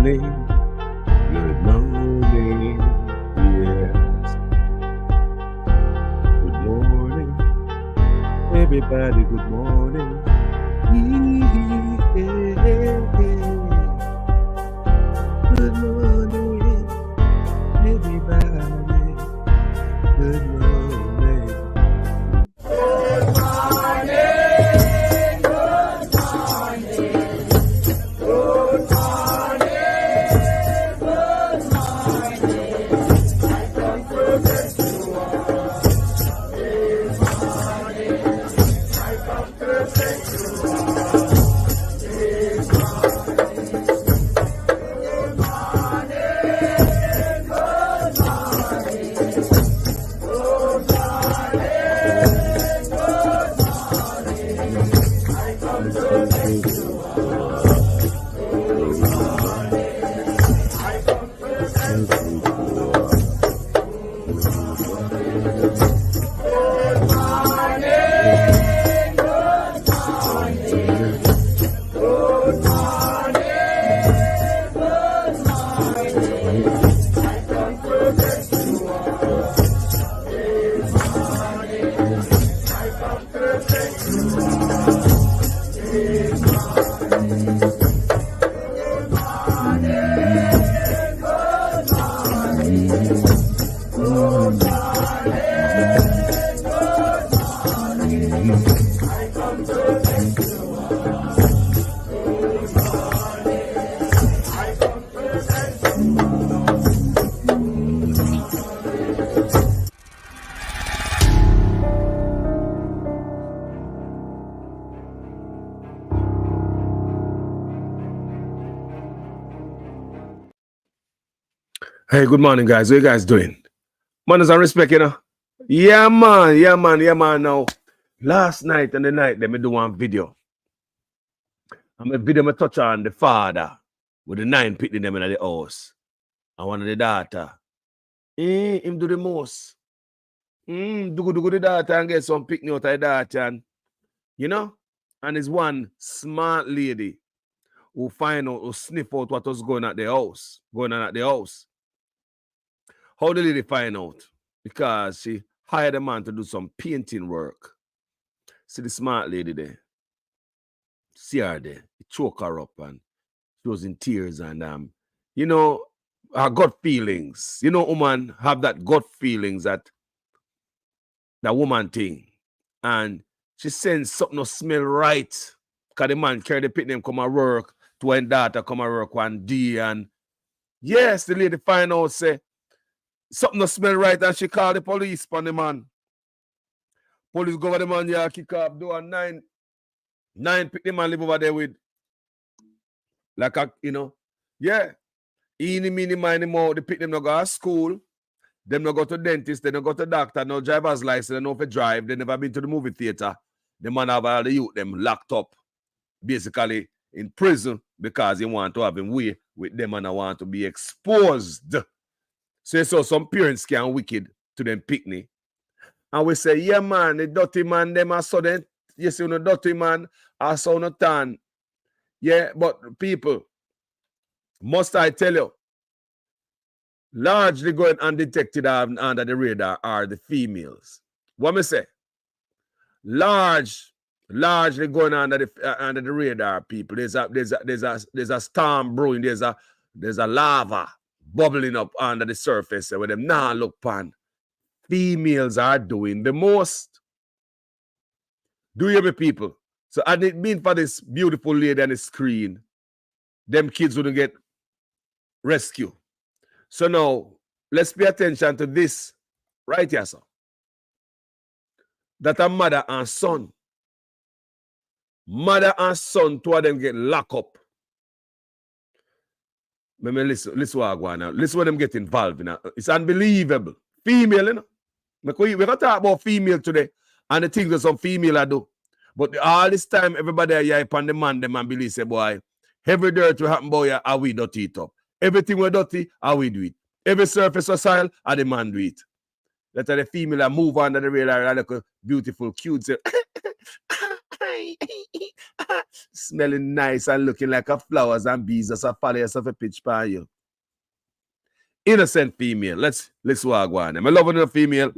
morning, yes. Good morning, everybody, good morning. Good morning, everybody, good morning. Hey, good morning, guys. What you guys doing? Manners and respect, you know? Yeah, man. Now, last night and the night, let me do one video. I'm a video I touch on the father with the 9 picking them in the house. And one of the daughter. Him do the most. Do the daughter and get some picking out of the daughter. And, you know? And there's one smart lady who find out, who sniff out what was going on at the house. How the lady find out? Because she hired a man to do some painting work. See the smart lady there. See her there. It choke her up and she was in tears and you know, her gut feelings. You know, woman have that gut feelings that woman thing. And she sends something no smell right. Because the man carry the pit them come and work to when daughter come and work one day. And yes, the lady find out say something no smell right and she call the police on the man. Police go over the man, yeah, kick up, do a 9 pick the man live over there with. Like a, you know, yeah. Eeny, meeny, miny, mo, they pick them no go to school, them no go to dentist, they no go to doctor, no driver's license, they no for drive, they never been to the movie theater. The man have all the youth them locked up, basically in prison because he want to have him way with them and I want to be exposed. So some parents can wicked to them picnic. And we say, yeah, man, the dirty man, them are sudden. You see, no dirty man, I saw no tan. Yeah, but people, must I tell you, largely going undetected under the radar are the females. What me say? Largely going under the radar, people. There's a storm brewing. There's a lava bubbling up under the surface where them now look pan. Females are doing the most. Do you hear me, people? So had it been for this beautiful lady on the screen, them kids wouldn't get rescued. So now, let's pay attention to this right here, sir. That a mother and son. Mother and son, two of them get locked up. Listen what I go on now. Listen what them get involved in. It's unbelievable. Female, you know? We're going to talk about female today and the things that some female are do. But all this time, everybody are hype on the man, them and believe, say, boy, every dirt will happen, boy, are we dirty it up. Everything we're dirty, are we do it. Every surface or soil, are the man do it. Let the female move under the radar like a beautiful, cute, say, Smelling nice and looking like a flowers and bees as a follow yourself a pitch by you. Innocent female. Let's walk on. I'm loving the female.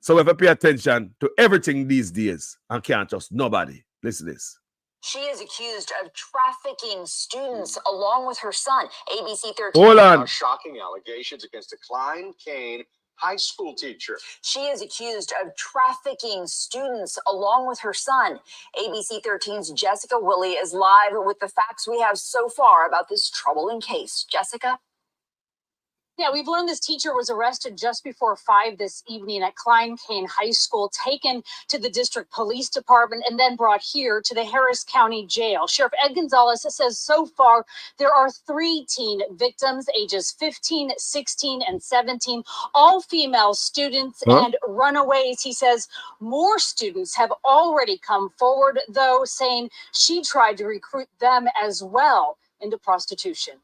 So we have to pay attention to everything these days and can't trust nobody. Listen to this. She is accused of trafficking students along with her son. ABC 13. Hold on. Shocking allegations against a Klein Kane high school teacher. She is accused of trafficking students along with her son. ABC 13's Jessica Willey is live with the facts we have so far about this troubling case. Jessica? Yeah, we've learned this teacher was arrested just before 5 this evening at Klein Kane High School, taken to the district police department, and then brought here to the Harris County Jail. Sheriff Ed Gonzalez says so far there are 3 teen victims, ages 15, 16, and 17, all female students and runaways. He says more students have already come forward, though, saying she tried to recruit them as well into prostitution.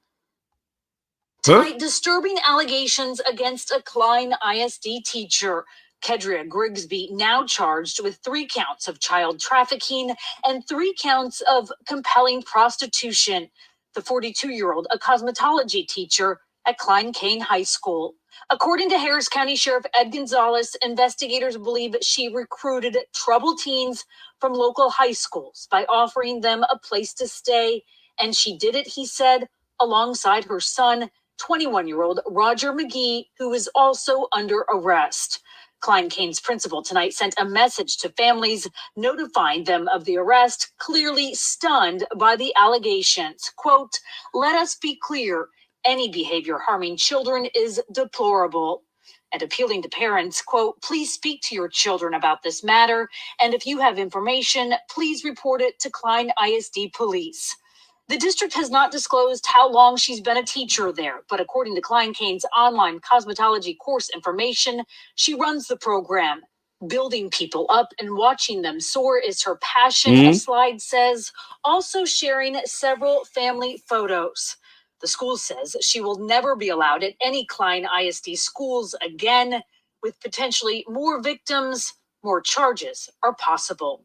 Tonight, disturbing allegations against a Klein ISD teacher. Kedria Grigsby now charged with 3 counts of child trafficking and 3 counts of compelling prostitution. The 42-year-old, a cosmetology teacher at Klein Kane High School. According to Harris County Sheriff Ed Gonzalez, investigators believe she recruited troubled teens from local high schools by offering them a place to stay. And she did it, he said, alongside her son, 21-year-old Roger McGee, who is also under arrest. Klein Kane's principal tonight sent a message to families notifying them of the arrest, clearly stunned by the allegations. Quote, "Let us be clear, any behavior harming children is deplorable." And appealing to parents, quote, "Please speak to your children about this matter. And if you have information, please report it to Klein ISD police." The district has not disclosed how long she's been a teacher there, but according to Klein Kane's online cosmetology course information, she runs the program. Building people up and watching them soar is her passion, a slide says, also sharing several family photos. The school says she will never be allowed at any Klein ISD schools again, with potentially more victims, more charges are possible.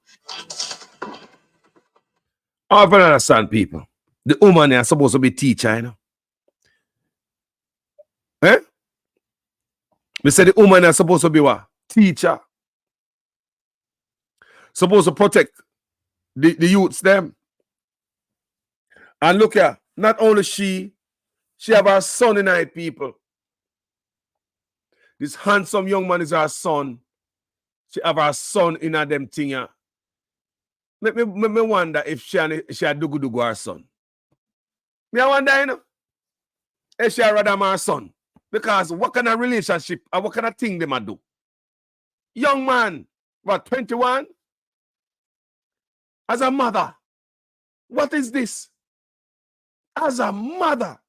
I don't understand, people. The woman is supposed to be teacher, you know. We say the woman is supposed to be what? Teacher. Supposed to protect the youths, them. And look here, not only she have her son in her, people. This handsome young man is her son. She have her son in her them thing here. Me wonder if she had dugu her son. Me wonder, you know, if she rather my son. Because what kind of relationship and what kind of thing they might do? Young man, what, 21? As a mother, what is this? As a mother,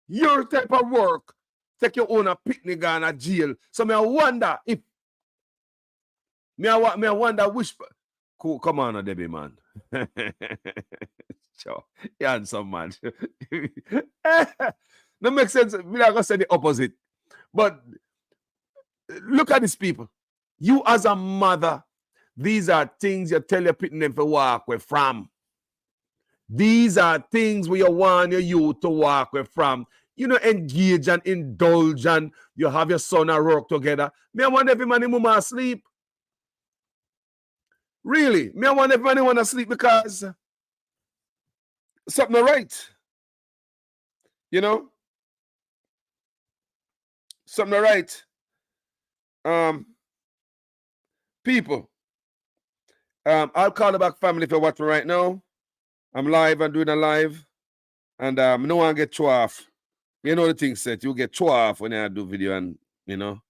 your type of work, take your own a picnic and a jail. So me I wonder if, me I wonder which, cool, come on, Debbie, man. Sure. You handsome, man. That makes sense. We're not going to say the opposite. But look at these people. You as a mother, these are things you tell your pitney to walk away from. These are things where you want your youth to walk away from. You know, engage and indulge and you have your son and work together. Me, I want every man in mama asleep. Really? Me, I want every man want to sleep because something right. You know? Something right. People. I'll call the back family if you're watching right now. I'm live and doing a live. And no one get throw off. You know the thing said, you get throw off when I do video and, you know.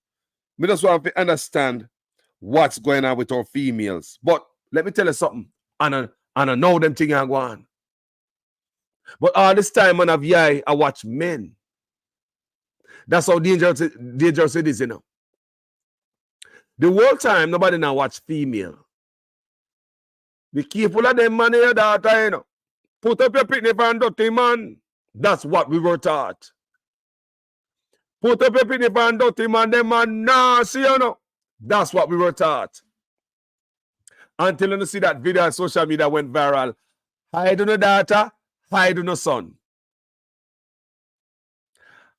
We just want to understand what's going on with our females. But let me tell you something. And I know them things are going on. But all this time when I watch men. That's how dangerous it is, you know. The whole time, nobody now watch female. Be careful of them man in your daughter, you know. Put up your picnic and dirty man. That's what we were taught. Put up your picnic and dirty man, them man nasty, you know. That's what we were taught. Until you see that video on social media went viral Hide on the daughter, hide on the son.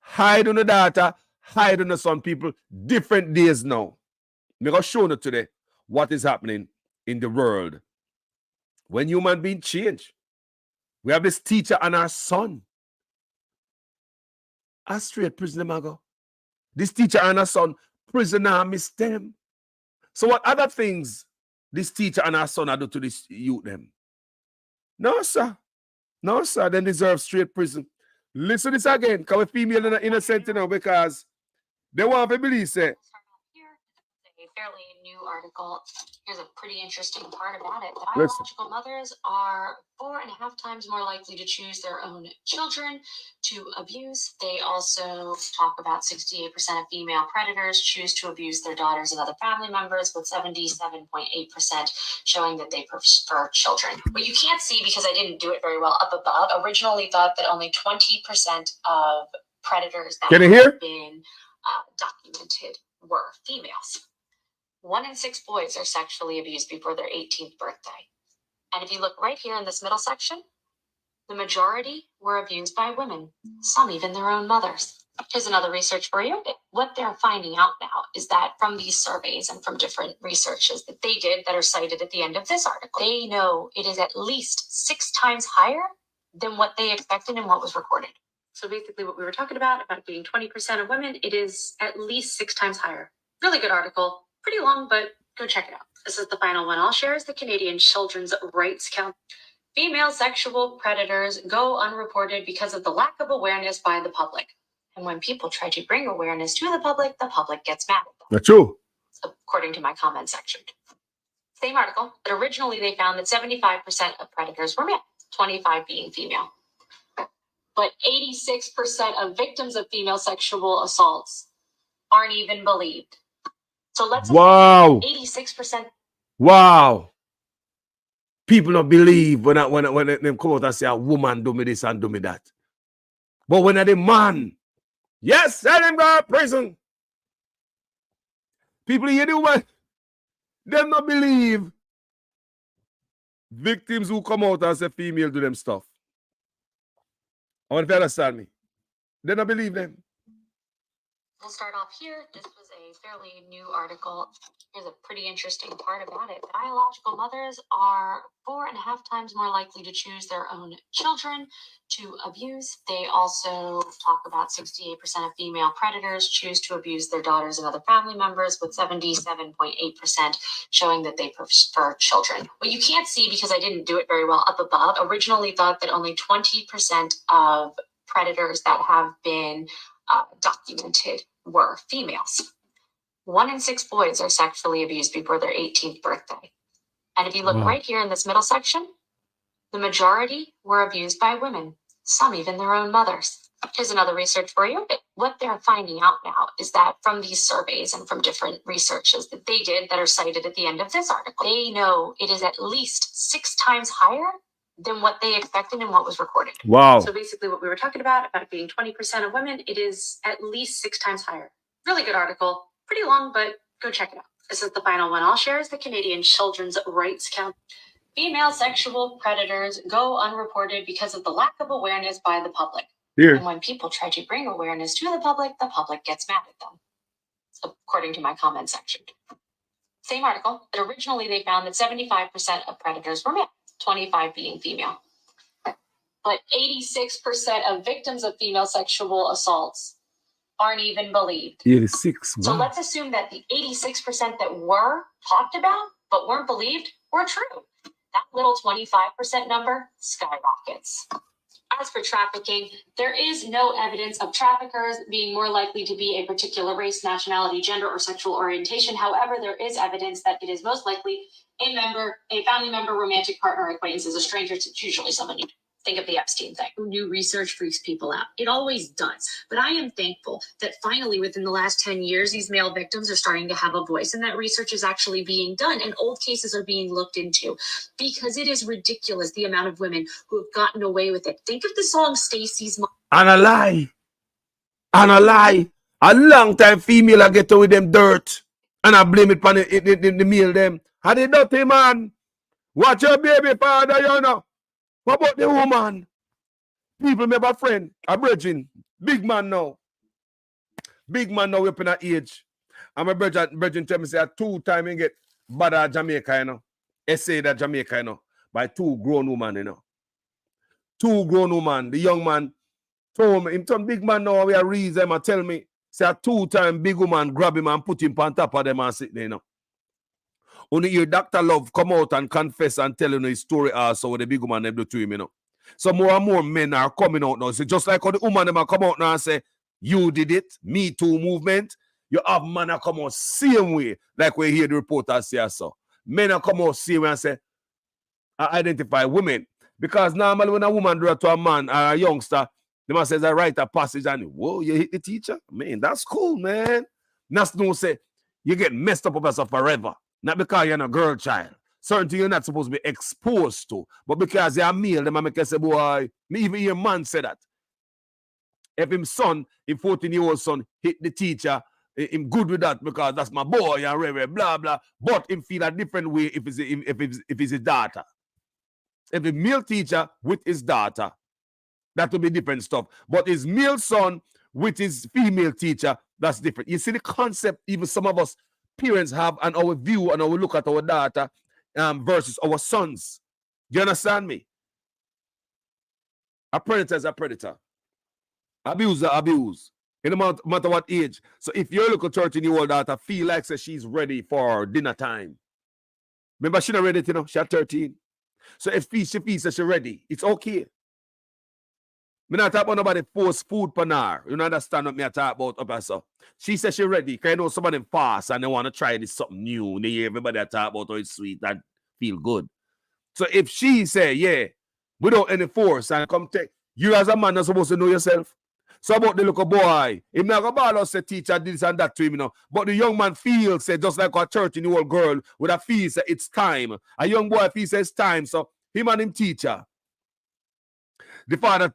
Hide on the daughter, hide on the son, people. Different days now. I'm going to show you today what is happening in the world when human beings change. We have this teacher and our son. A straight prisoner, Mago. This teacher and her son, prisoner, miss them. So what other things this teacher and her son are do to this youth them? No, sir. No, sir. They deserve straight prison. Listen to this again. Because we female and innocent, you know, because they want to believe, say. A fairly new article. Here's a pretty interesting part about it. Listen. Biological mothers are 4.5 times more likely to choose their own children to abuse. They also talk about 68% of female predators choose to abuse their daughters and other family members, with 77.8% showing that they prefer children. What you can't see, because I didn't do it very well up above, originally thought that only 20% of predators that have been documented were females. 1 in 6 boys are sexually abused before their 18th birthday. And if you look right here in this middle section, the majority were abused by women, some even their own mothers. Here's another research for you. What they're finding out now is that from these surveys and from different researches that they did that are cited at the end of this article, they know it is at least 6 times higher than what they expected and what was recorded. So basically what we were talking about being 20% of women, it is at least 6 times higher. Really good article. Pretty long, but go check it out. This is the final one I'll share, is the Canadian Children's Rights Council. Female sexual predators go unreported because of the lack of awareness by the public. And when people try to bring awareness to the public gets mad at them. That's true. According to my comment section. Same article, but originally they found that 75% of predators were male, 25% being female. But 86% of victims of female sexual assaults aren't even believed. So let's 86%. Wow. People don't believe when they come out and say a woman do me this and do me that. But when the man, yes, let him go to prison. People hear the woman, they don't believe victims who come out and say female do them stuff. I want to understand me. They don't believe them. We'll start off here. This was a fairly new article. Here's a pretty interesting part about it. Biological mothers are 4.5 times more likely to choose their own children to abuse. They also talk about 68% of female predators choose to abuse their daughters and other family members, with 77.8% showing that they prefer children. What you can't see, because I didn't do it very well up above, originally thought that only 20% of predators that have been documented were females. 1 in 6 boys are sexually abused before their 18th birthday. And if you look right here in this middle section, the majority were abused by women, some even their own mothers. Here's another research for you. What they're finding out now is that from these surveys and from different researches that they did that are cited at the end of this article, they know it is at least 6 times higher than what they expected and what was recorded. Wow. So basically what we were talking about being 20% of women, it is at least 6 times higher. Really good article. Pretty long, but go check it out. This is the final one I'll share, is the Canadian Children's Rights Council. Female sexual predators go unreported because of the lack of awareness by the public. Here. And when people try to bring awareness to the public gets mad at them. According to my comment section. Same article, but originally they found that 75% of predators were male, 25% being female. But 86% of victims of female sexual assaults aren't even believed. 86. So Wow. let's assume that the 86% that were talked about but weren't believed were true. That little 25% number skyrockets. As for trafficking, there is no evidence of traffickers being more likely to be a particular race, nationality, gender, or sexual orientation. However, there is evidence that it is most likely a family member, romantic partner, acquaintance, a stranger. It's usually someone you think of the Epstein thing. New research freaks people out. It always does. But I am thankful that finally within the last 10 years, these male victims are starting to have a voice, and that research is actually being done and old cases are being looked into, because it is ridiculous the amount of women who have gotten away with it. Think of the song Stacey's Mom. And a lie. And a lie. A long time female I get away with them dirt. And I blame it on the male them. And the dirty man. Watch your baby father, you know. What about the woman? People may have a friend, a virgin, big man now. Big man now up in that age. And my virgin tell me say 2 times he get bad at Jamaica, you know. Essay that Jamaica, you know, by 2 grown women, you know. 2 grown women. The young man told me, him turn big man now, we are reason and tell me, say 2 times big woman grab him and put him on top of them and sit there, you know. Only your Dr. Love come out and confess and tell you his story also what the big woman them do to him, you know. So more and more men are coming out now. So just like how the woman them come out now and say, you did it, Me Too movement, you have men that come out same way, like we hear the reporters say so. Men are come out same way and say, I identify women. Because normally when a woman do it to a man or a youngster, the man says, I write a passage and, whoa, you hit the teacher? Man, that's cool, man. That's no say, you get messed up yourself forever. Not because you're a girl child. Certain things you're not supposed to be exposed to. But because you're a male, them make you say, boy, me even hear man say that. If him son, him 14-year-old son, hit the teacher, him good with that because that's my boy and blah, blah. But him feel a different way if it's his daughter. If a male teacher with his daughter, that will be different stuff. But his male son with his female teacher, that's different. You see the concept even some of us parents have and our view and our look at our daughter versus our sons. Do you understand me? A predator is a predator. Abuser, abuse. In no matter what age. So if your little 13-year-old daughter feel like say she's ready for dinner time. Remember, she's not ready, you know, she's 13. So if she feels that she's ready, it's okay. Me not talk about nobody force food pan her. You know understand what me I talk about up so. She says she's ready. Because you know some of them fast and they want to try this something new. And they hear everybody talk about how it's sweet and feel good. So if she say, yeah, without any force and come take, you as a man are supposed to know yourself. So about the little boy, him not go ball out say teacher this and that to him, you know. But the young man feels say just like a 13-year-old girl would have feel say it's time. A young boy feels say it's time. So him and him teacher. The father,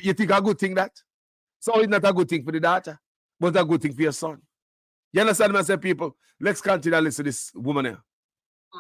you think a good thing that? So it's not a good thing for the daughter, but a good thing for your son. You understand what I say, people? Let's continue to listen to this woman here.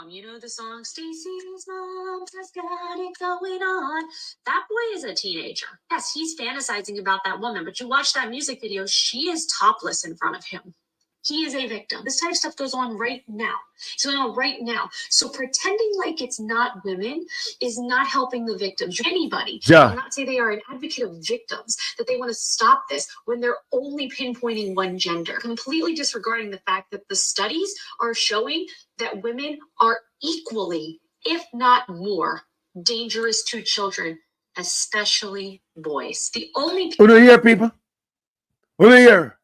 You know the song Stacy's mom has got it going on. That boy is a teenager. Yes, he's fantasizing about that woman, but you watch that music video, she is topless in front of him. He is a victim. This type of stuff goes on right now. It's going on right now. So pretending like it's not women is not helping the victims. Anybody cannot say they are an advocate of victims, that they want to stop this when they're only pinpointing one gender, completely disregarding the fact that the studies are showing that women are equally, if not more, dangerous to children, especially boys. The only people... We don't hear people. We don't hear.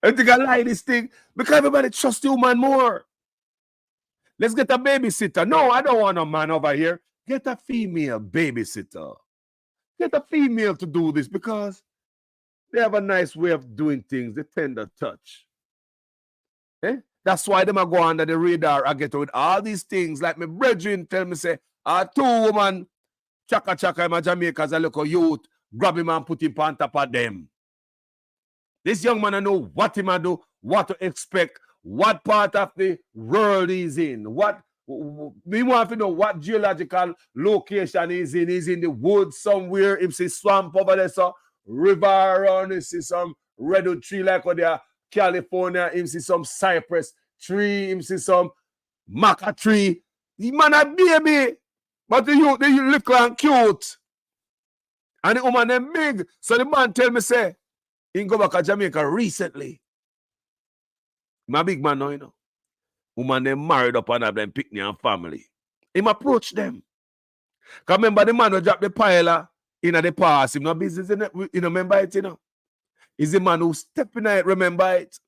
I think I like this thing because everybody trusts you man more. Let's get a babysitter. No, I don't want a man over here. Get a female babysitter. Get a female to do this because they have a nice way of doing things. They tender touch. Eh? That's why them go under the radar. I get with all these things. Like my brethren tell me, say, 2 women, chaka in my Jamaica as a little youth, grab him and put him on top of them. This young man, I know what he might do, what to expect, what part of the world he's in. We want to know what geological location he's in. He's in the woods somewhere. If see swamp over there, so river around, you see some redwood tree like over there, California, you see some cypress tree, you see some maca tree. The man a baby, but the youth, they look and cute. And the woman them big. So the man tell me, say, he go back to Jamaica recently. My big man now, you know. Woman them married up and have them picnic and family. Him approach them. Because remember the man who dropped the pile in the past. Him no business in it. You know, remember it, you know. He's the man who step in it, remember it.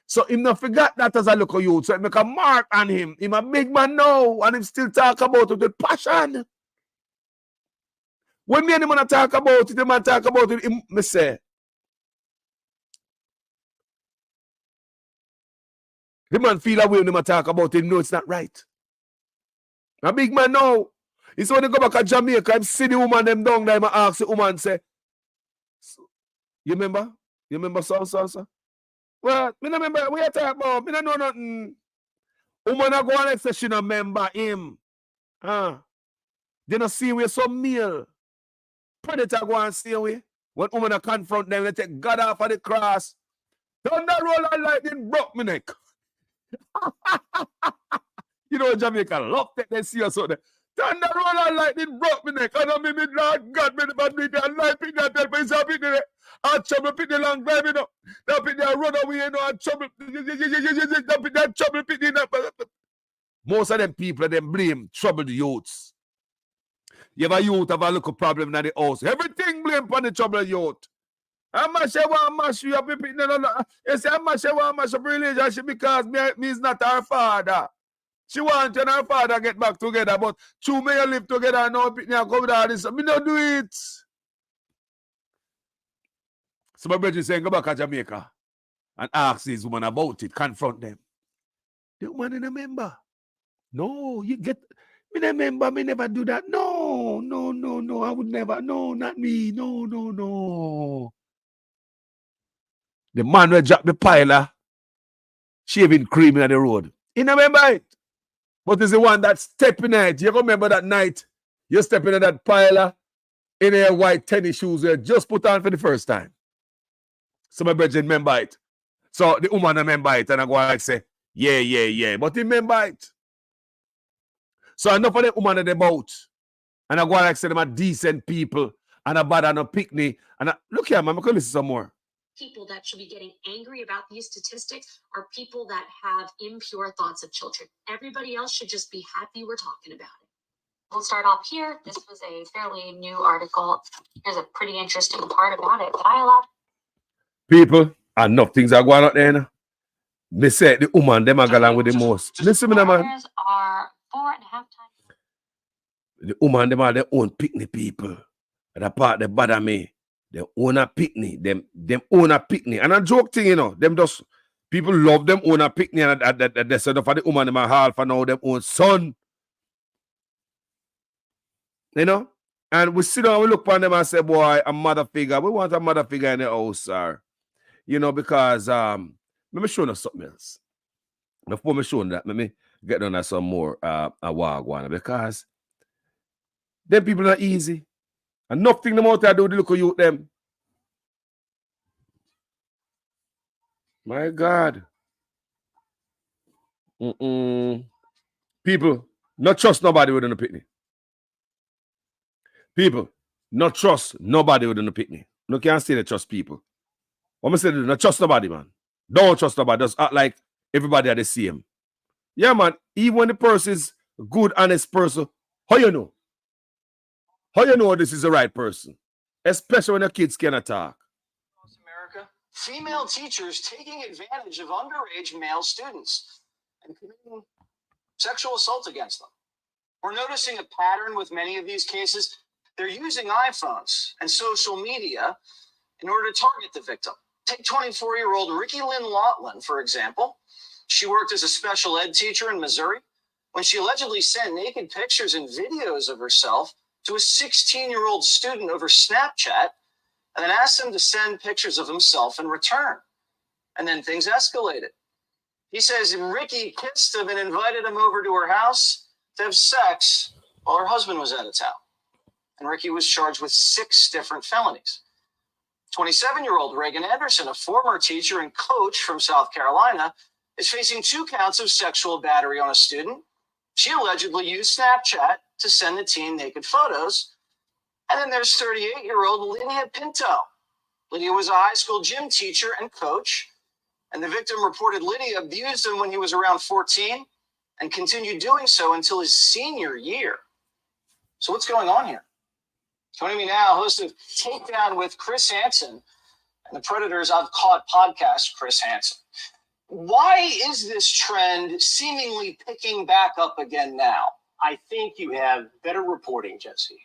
So him not forgot that as a local youth. So it make a mark on him. Him a big man now. And him still talk about it with passion. When me and him want to talk about it, the man talk about it, him, me say, the man feel away when him talk about it, no, it's not right. A big man now. It's when he go back to Jamaica, I see the woman them down there, I ask the woman, say, you remember? You remember so? Well, me no remember, we are talking about, me no know nothing. Woman a go on and say she no remember him. They don't see where some male predator go and see away. When women confront them, they take God off of the cross. Thunder roll and lightning broke me neck. You know, Jamaica love that they see us out there. Thunder roll and lightning broke me neck. And I mean, God made the bad me and life in that tell me it's a bit there. I trouble pit the long drive, you know. That pit there run away, you know, and trouble. That pit there trouble pit in that. Most of them people, them blame troubled youths. You have a youth have a little problem in the house. Everything blame on the troubled youth. I must want mash you up. You say I must want mash up relationship because me is not her father. She wants and her father get back together, but two may live together and now come with all this. Me don't do it. So my brother is saying, go back to Jamaica and ask this woman about it, confront them. The woman in a member. No, you get me a member, me never do that. No, I would never. No, not me. No. The man will drop the piler, shaving cream in the road. You know, remember it? But it's the one that step in it. You remember that night? You step in that piler in your white tennis shoes you just put on for the first time. So my brother remember it. So the woman remember it and I go like say, yeah. But he remember it. So enough of the woman in the boat. And I go like say them are decent people and a bad and a picnic. And look here, man, I'm going to listen some more. People that should be getting angry about these statistics are people that have impure thoughts of children. Everybody else should just be happy we're talking about it. We'll start off here. This was a fairly new article. Here's a pretty interesting part about it. But I allowed people, enough things are going on there now. Me say the woman, them are going with the most. Listen to me, man. Are 4.5 times. The woman, them are their own picnic people. That part they bother me. They own a picnic. Them own a picnic. And a joke thing, you know. Them just people love them own a picnic. And they said for the woman them a half and now them own son. You know? And we sit down, we look upon them and say, boy, a mother figure. We want a mother figure in the house, sir. You know, because let me show you something else. Before me show you that, let me get on some more a wagwan. Because them people are easy. And nothing them out there do the look at you them. My God. People, not trust nobody within the picnic. People, not trust nobody within the picnic. No can't say they trust people. What I say, not trust nobody, man. Don't trust nobody. Just act like everybody are the same. Yeah, man. Even when the person is a good, honest person, how you know? How you know this is the right person? Especially when the kids cannot talk. Across America, female teachers taking advantage of underage male students and committing sexual assault against them. We're noticing a pattern with many of these cases. They're using iPhones and social media in order to target the victim. Take 24-year-old Ricky Lynn Laughlin, for example. She worked as a special ed teacher in Missouri when she allegedly sent naked pictures and videos of herself to a 16-year-old student over Snapchat and then asked him to send pictures of himself in return. And then things escalated. He says Ricky kissed him and invited him over to her house to have sex while her husband was out of town. And Ricky was charged with 6 different felonies. 27-year-old Reagan Anderson, a former teacher and coach from South Carolina, is facing 2 counts of sexual battery on a student. She allegedly used Snapchat to send the teen naked photos. And then there's 38-year-old Lydia Pinto. Lydia was a high school gym teacher and coach, and the victim reported Lydia abused him when he was around 14 and continued doing so until his senior year. So what's going on here? Joining me now, host of Takedown with Chris Hansen and the Predators I've Caught podcast, Chris Hansen. Why is this trend seemingly picking back up again now? I think you have better reporting, Jesse.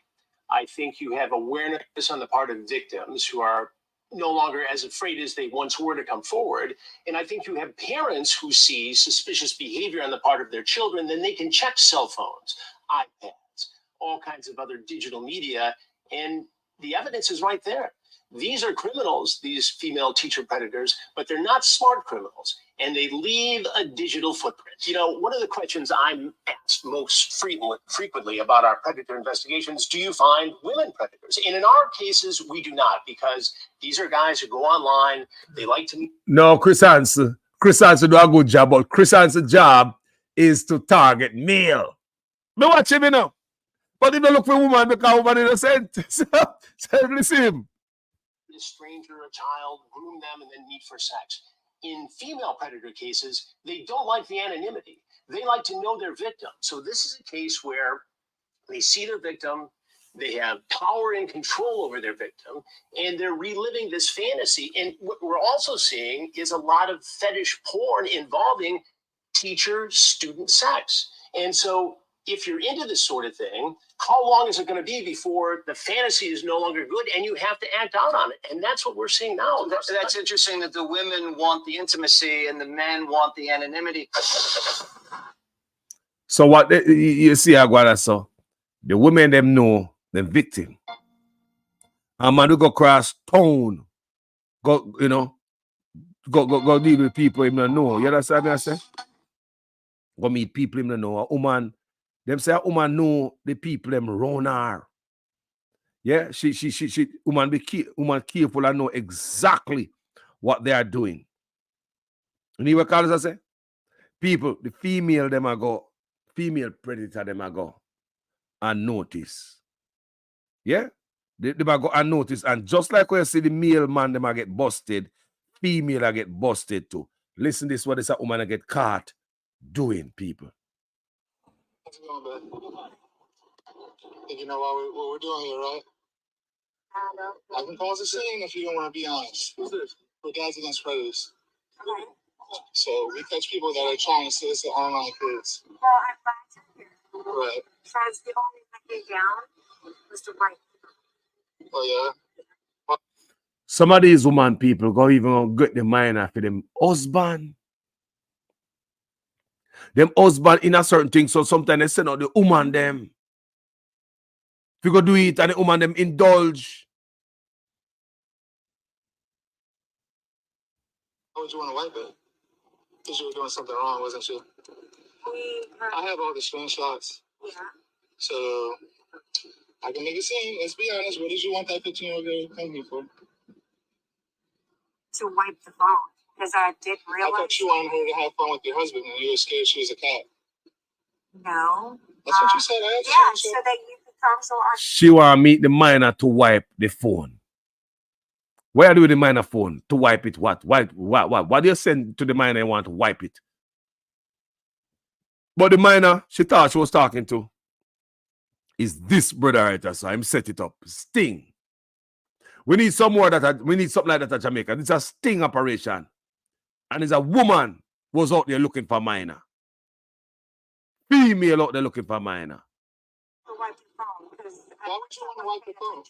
I think you have awareness on the part of victims who are no longer as afraid as they once were to come forward. And I think you have parents who see suspicious behavior on the part of their children, then they can check cell phones, iPads, all kinds of other digital media, and the evidence is right there. These are criminals, these female teacher predators, but they're not smart criminals, and they leave a digital footprint. You know, one of the questions I'm asked most frequently about our predator investigations, do you find women predators? And in our cases, we do not, because these are guys who go online, they like to... No, Chris Hansen do a good job, but Chris Hansen's job is to target male. Me watch him, you know. But if you look for woman, because woman innocent. So listen him. A stranger, a child, groom them, and then meet for sex. In female predator cases, they don't like the anonymity. They like to know their victim. So this is a case where they see their victim, they have power and control over their victim, and they're reliving this fantasy. And what we're also seeing is a lot of fetish porn involving teacher-student sex. And so if you're into this sort of thing, how long is it going to be before the fantasy is no longer good and you have to act out on it? And that's what we're seeing now. That's interesting that the women want the intimacy and the men want the anonymity. So what you see, Aguada, so the women them know the victim. And man, we go cross town, go, you know, go deal with people him don't know. You understand me I say? Go meet people him don't know. A woman, them say a woman know the people them round her. Yeah, she woman woman careful and know exactly what they are doing. You know what Carlos I say? People, the female them a go, female predator them a go and notice. Yeah? They a go and notice. And just like when you see the male man them a get busted, female a get busted too. Listen this what this a woman a get caught doing, people. You know what we're doing here, right? I can cause a scene if you don't want to be honest. Who's this? We're Guys Against Predators. Okay. So we catch people that are trying to solicit online kids. Well, I'm glad to hear. Right. Because the only thing down was the right. Oh yeah. Some of these woman people go even get the minor for them husband. Them husband in a certain thing, so sometimes they send out the woman them. If you go do it and the woman them indulge. How would you want to wipe it? Because you were doing something wrong, wasn't you? I have all the screenshots. Yeah. So I can make a scene. Let's be honest. What did you want that 15-year-old girl to come here for? To wipe the phone. Because I didn't I realize. thought you wanted her to have fun with your husband and you were scared she was a cat. No. That's what you said. I Yeah, so that you could come so I. She want to meet the minor to wipe the phone. Where do the minor phone? To wipe it what? What do you send to the minor you want to wipe it? But the minor she thought she was talking to is this brother right there. So I'm set it up. Sting. We need some more that we need something like that at Jamaica. This is a sting operation. And it's a woman was out there looking for minor. Female out there looking for minor. To wipe the phone. Because why would you want to wipe the phone?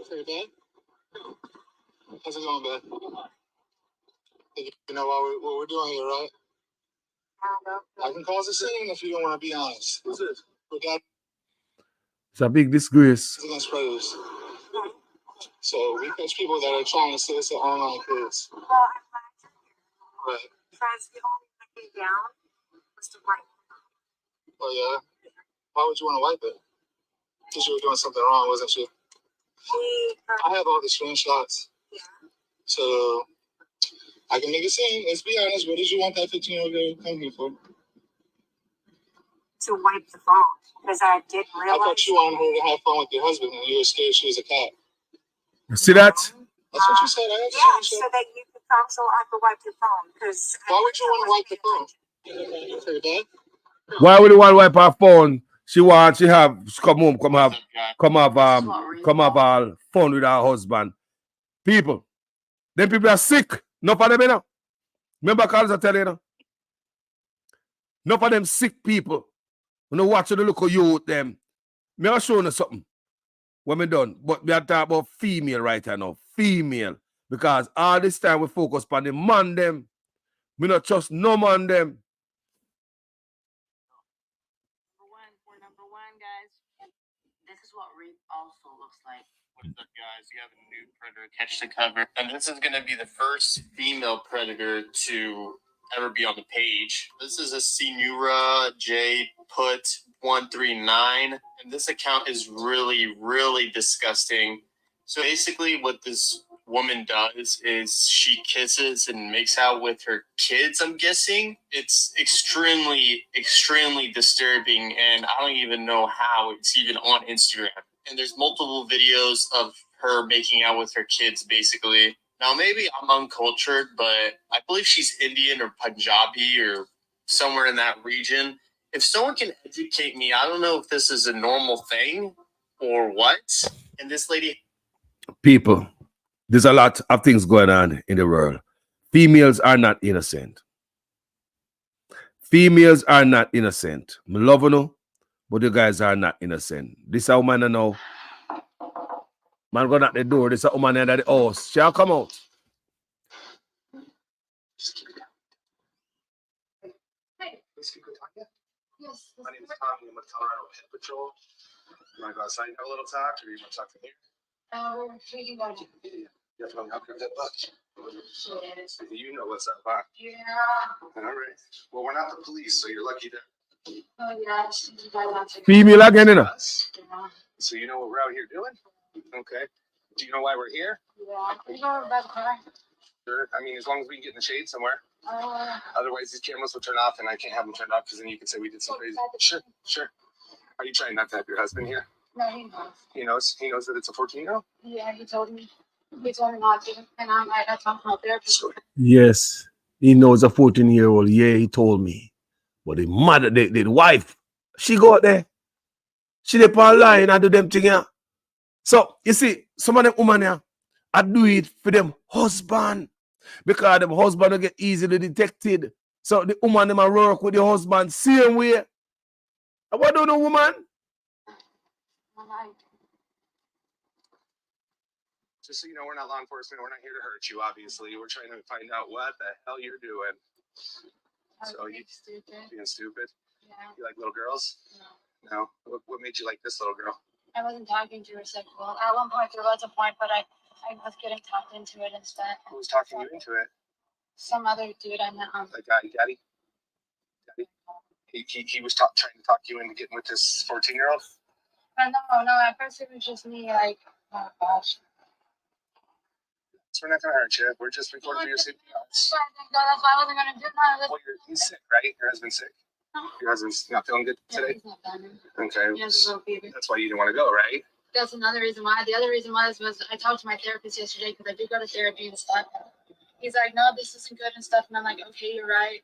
Say that? How's it going, babe? You know what we're doing here, right? I can cause a scene if you don't want to be honest. Who's this? It's a big disgrace. Against Predators. So we catch people that are trying to solicit online kids. Well, I'm glad to hear. Right. Because the only thing down was the right. Oh yeah. Why would you want to wipe it? Because you were doing something wrong, wasn't you? I have all the screenshots. Yeah. So I can make a scene. Let's be honest. What did you want that 15-year-old girl to come here for? To wipe the phone. Because I didn't realize. I thought you wanted her to have fun with your husband and you were scared she was a cat. You see that? That's what you said. Yeah, so that you could come so I could wipe your phone. Because why would you want to wipe the phone? Say that? Why would you want to wipe her phone? She come home, come have all fun with her husband. People. Them people are sick. Enough of them, you know. Remember Carlos I tell you, know. Enough of them sick people. When you watch the look of you with them. Me I'll show you something. When we done. But we are talking about female right now. Female. Because all this time we focus on the man them. We not trust no man them. We're number one, guys. This is what rape also looks like. What's up, guys? You have a new predator catch to cover, and this is going to be the first female predator to ever be on the page. This is a Sinura J Put 139, and this account is really, really disgusting. So basically, what this woman does is she kisses and makes out with her kids, I'm guessing. It's extremely, extremely disturbing, and I don't even know how it's even on Instagram. And there's multiple videos of her making out with her kids, basically. Now, maybe I'm uncultured, but I believe she's Indian or Punjabi or somewhere in that region. If someone can educate me, I don't know if this is a normal thing or what. And this lady... People, there's a lot of things going on in the world. Females are not innocent. Females are not innocent. I love you, but you guys are not innocent. This a woman I know. Man go at the door. This a woman at the house. She'll come out. Hey. Please speak with Tanya. Yes. My name is Tommy. I'm with Colorado Pet Patrol. You want to go outside and have a little talk, or you want to talk to me? We can go. Yeah. Definitely help you with that buck. Yes. You know what's up, huh? Yeah. All right. Well, we're not the police, so you're lucky there. Oh, yeah. Female again, you know. Yeah. So you know what we're out here doing? Okay. Do you know why we're here? Yeah. You know about the car? Sure. I mean, as long as we can get in the shade somewhere. Otherwise, these cameras will turn off, and I can't have them turned off because then you can say we did some crazy. Sure, sure. Are you trying not to have your husband here? No, he knows. He knows. He knows that it's a 14-year-old. Yeah, he told me. He told me not to, and I talked about therapist. Yes, he knows a 14-year-old. Yeah, he told me. But the mother, the wife, she go out there. She dey on line and do them thing here. So you see, some of them women here, I do it for them husband. Because them husband will get easily detected. So the woman them work with the husband same way. What do the woman? Just so you know, we're not law enforcement. We're not here to hurt you, obviously. We're trying to find out what the hell you're doing. So you stupid. Being stupid? Yeah. You like little girls? No. No? What made you like this little girl? I wasn't talking to her sexual. At one point, there was a point, but I was getting talked into it instead. Who was talking you into it? Some other dude I met on. The guy, Daddy? Daddy? He was trying to talk you into getting with this 14-year-old? No. At first it was just me, like, oh gosh. So we're not going to hurt you. We're just recording for your safety. That's why I wasn't going to do none of this. Well, he's sick, right? Your husband's sick? No. Your husband's not feeling good today? He's not better. Okay. He has a little fever. That's why you didn't want to go, right? That's another reason why. The other reason was I talked to my therapist yesterday because I do go to therapy and stuff. He's like, no, this isn't good and stuff. And I'm like, okay, you're right.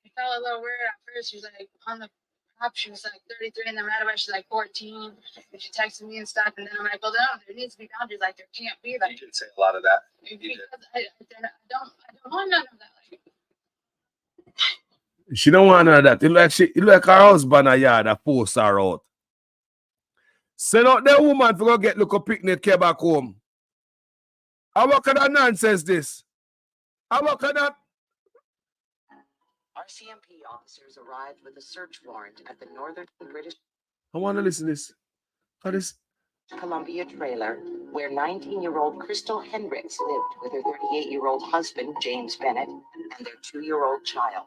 It felt a little weird at first. She was like, on the top, she was like 33, and then right away, she's like 14. And she texted me and stuff. And then I'm like, well, no, there needs to be boundaries. Like, there can't be. Like, you did say a lot of that. Because I don't want none of that. Like, she don't want none of that. It like her husband a yard that force her out. Send out the woman to go get look a picnic care back home. What kind of nonsense this? What kind of... RCMP officers arrived with a search warrant at the northern British I want to listen to this. How this? Columbia trailer, where 19-year-old Crystal Hendricks lived with her 38-year-old husband, James Bennett, and their 2-year-old child.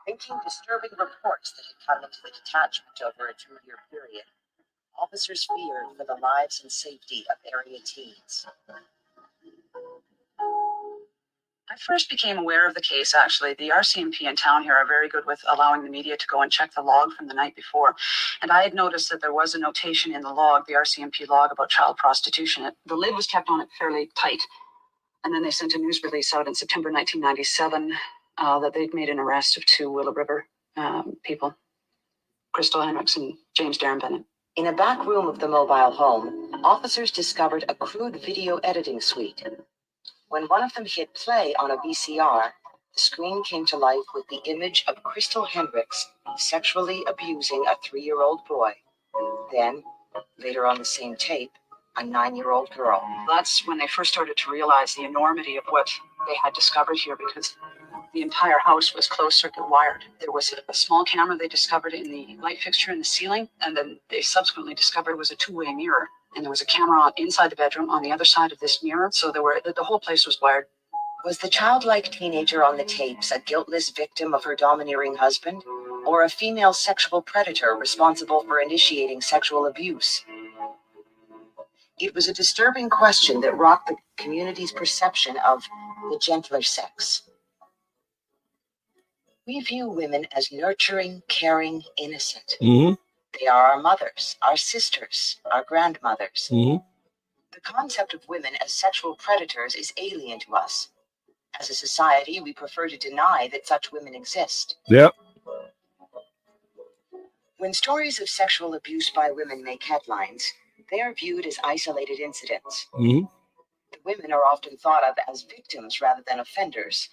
Making disturbing reports that had come into the detachment over a 2-year period, officers feared for the lives and safety of area teens. I first became aware of the case, actually. The RCMP in town here are very good with allowing the media to go and check the log from the night before. And I had noticed that there was a notation in the log, the RCMP log, about child prostitution. The lid was kept on it fairly tight. And then they sent a news release out in September 1997 that they'd made an arrest of 2 Willow River people, Crystal Hendricks and James Darren Bennett. In a back room of the mobile home, officers discovered a crude video editing suite. When one of them hit play on a VCR, the screen came to life with the image of Crystal Hendricks sexually abusing a 3-year-old boy. Then, later on the same tape, a 9-year-old girl. That's when they first started to realize the enormity of what they had discovered here because the entire house was closed circuit wired. There was a small camera they discovered in the light fixture in the ceiling, and then they subsequently discovered was a two-way mirror. And there was a camera inside the bedroom on the other side of this mirror. So the whole place was wired. Was the childlike teenager on the tapes a guiltless victim of her domineering husband, or a female sexual predator responsible for initiating sexual abuse? It was a disturbing question that rocked the community's perception of the gentler sex. We view women as nurturing, caring, innocent. Mm-hmm. They are our mothers, our sisters, our grandmothers. Mm-hmm. The concept of women as sexual predators is alien to us. As a society, we prefer to deny that such women exist. Yep. When stories of sexual abuse by women make headlines, they are viewed as isolated incidents. Mm-hmm. The women are often thought of as victims rather than offenders.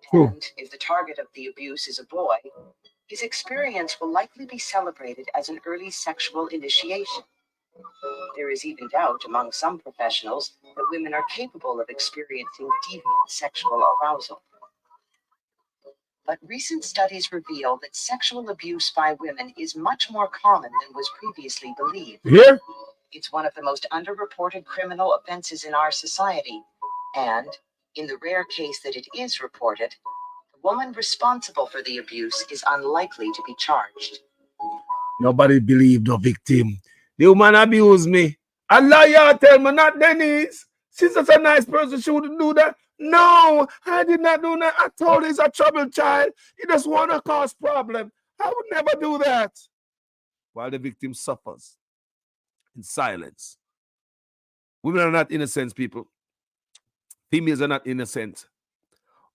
True. And if the target of the abuse is a boy, his experience will likely be celebrated as an early sexual initiation. There is even doubt among some professionals that women are capable of experiencing deviant sexual arousal. But recent studies reveal that sexual abuse by women is much more common than was previously believed. Here? It's one of the most underreported criminal offenses in our society. And, in the rare case that it is reported, the woman responsible for the abuse is unlikely to be charged. Nobody believed the victim. The woman abused me. Allah, y'all tell me, not Denise. She's just a nice person. She wouldn't do that. No, I did not do that. I told her he's a troubled child. He just want to cause problem. I would never do that. While the victim suffers in silence. Women are not innocent, people. Females are not innocent.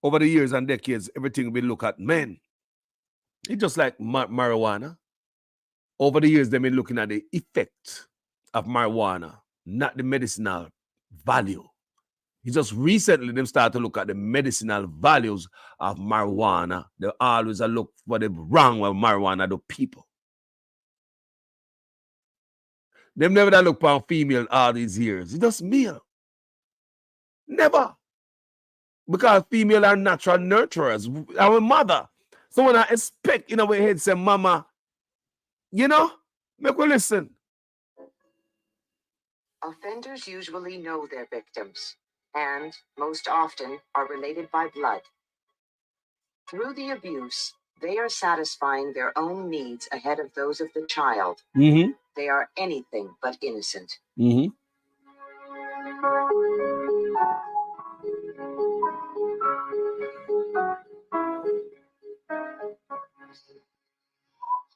Over the years and decades, everything we look at men. It's just like marijuana. Over the years, they've been looking at the effect of marijuana, not the medicinal value. It's just recently them start to look at the medicinal values of marijuana. They always look for the wrong with marijuana to people. Them never look upon female all these years. It's just male. Never. Because female are natural nurturers. Our mother. So when I expect in our head, say, mama, you know, make we listen. Offenders usually know their victims, and most often are related by blood. Through the abuse, they are satisfying their own needs ahead of those of the child. Mm-hmm. They are anything but innocent. Mm-hmm.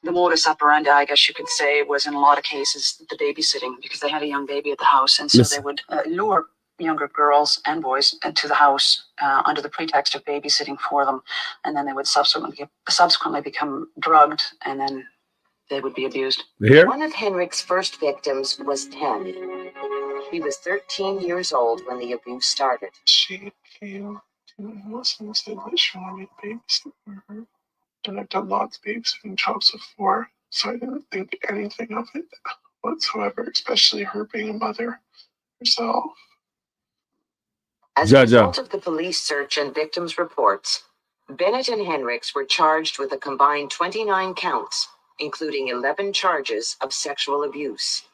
The modus operandi, I guess you could say, was in a lot of cases the babysitting, because they had a young baby at the house, and so Yes. they would lure younger girls and boys into the house under the pretext of babysitting for them, and then they would subsequently become drugged, and then they would be abused. Here? One of Henrik's first victims was 10. He was 13 years old when the abuse started. She came to my house and said that she wanted me to babysit for her. And I've done lots of babysitting jobs before, so I didn't think anything of it whatsoever, especially her being a mother herself. As a result of the police search and victims' reports, Bennett and Henriks were charged with a combined 29 counts, including 11 charges of sexual abuse.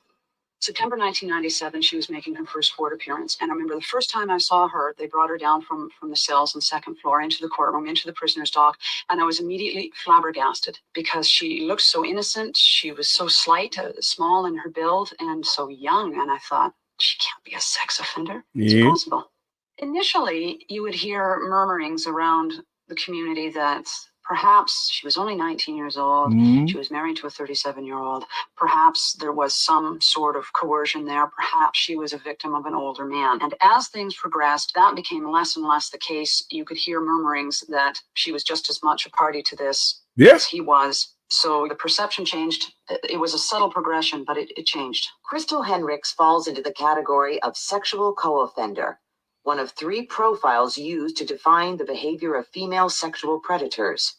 September 1997, she was making her first court appearance. And I remember the first time I saw her, they brought her down from the cells on the second floor into the courtroom, into the prisoner's dock. And I was immediately flabbergasted because she looked so innocent. She was so slight, small in her build, and so young. And I thought, she can't be a sex offender. It's impossible. Initially, you would hear murmurings around the community that perhaps she was only 19 years old. Mm-hmm. She was married to a 37-year-old. Perhaps there was some sort of coercion there. Perhaps she was a victim of an older man. And as things progressed, that became less and less the case. You could hear murmurings that she was just as much a party to this as he was. So the perception changed. It was a subtle progression, but it changed. Crystal Henriks falls into the category of sexual co-offender, one of 3 profiles used to define the behavior of female sexual predators.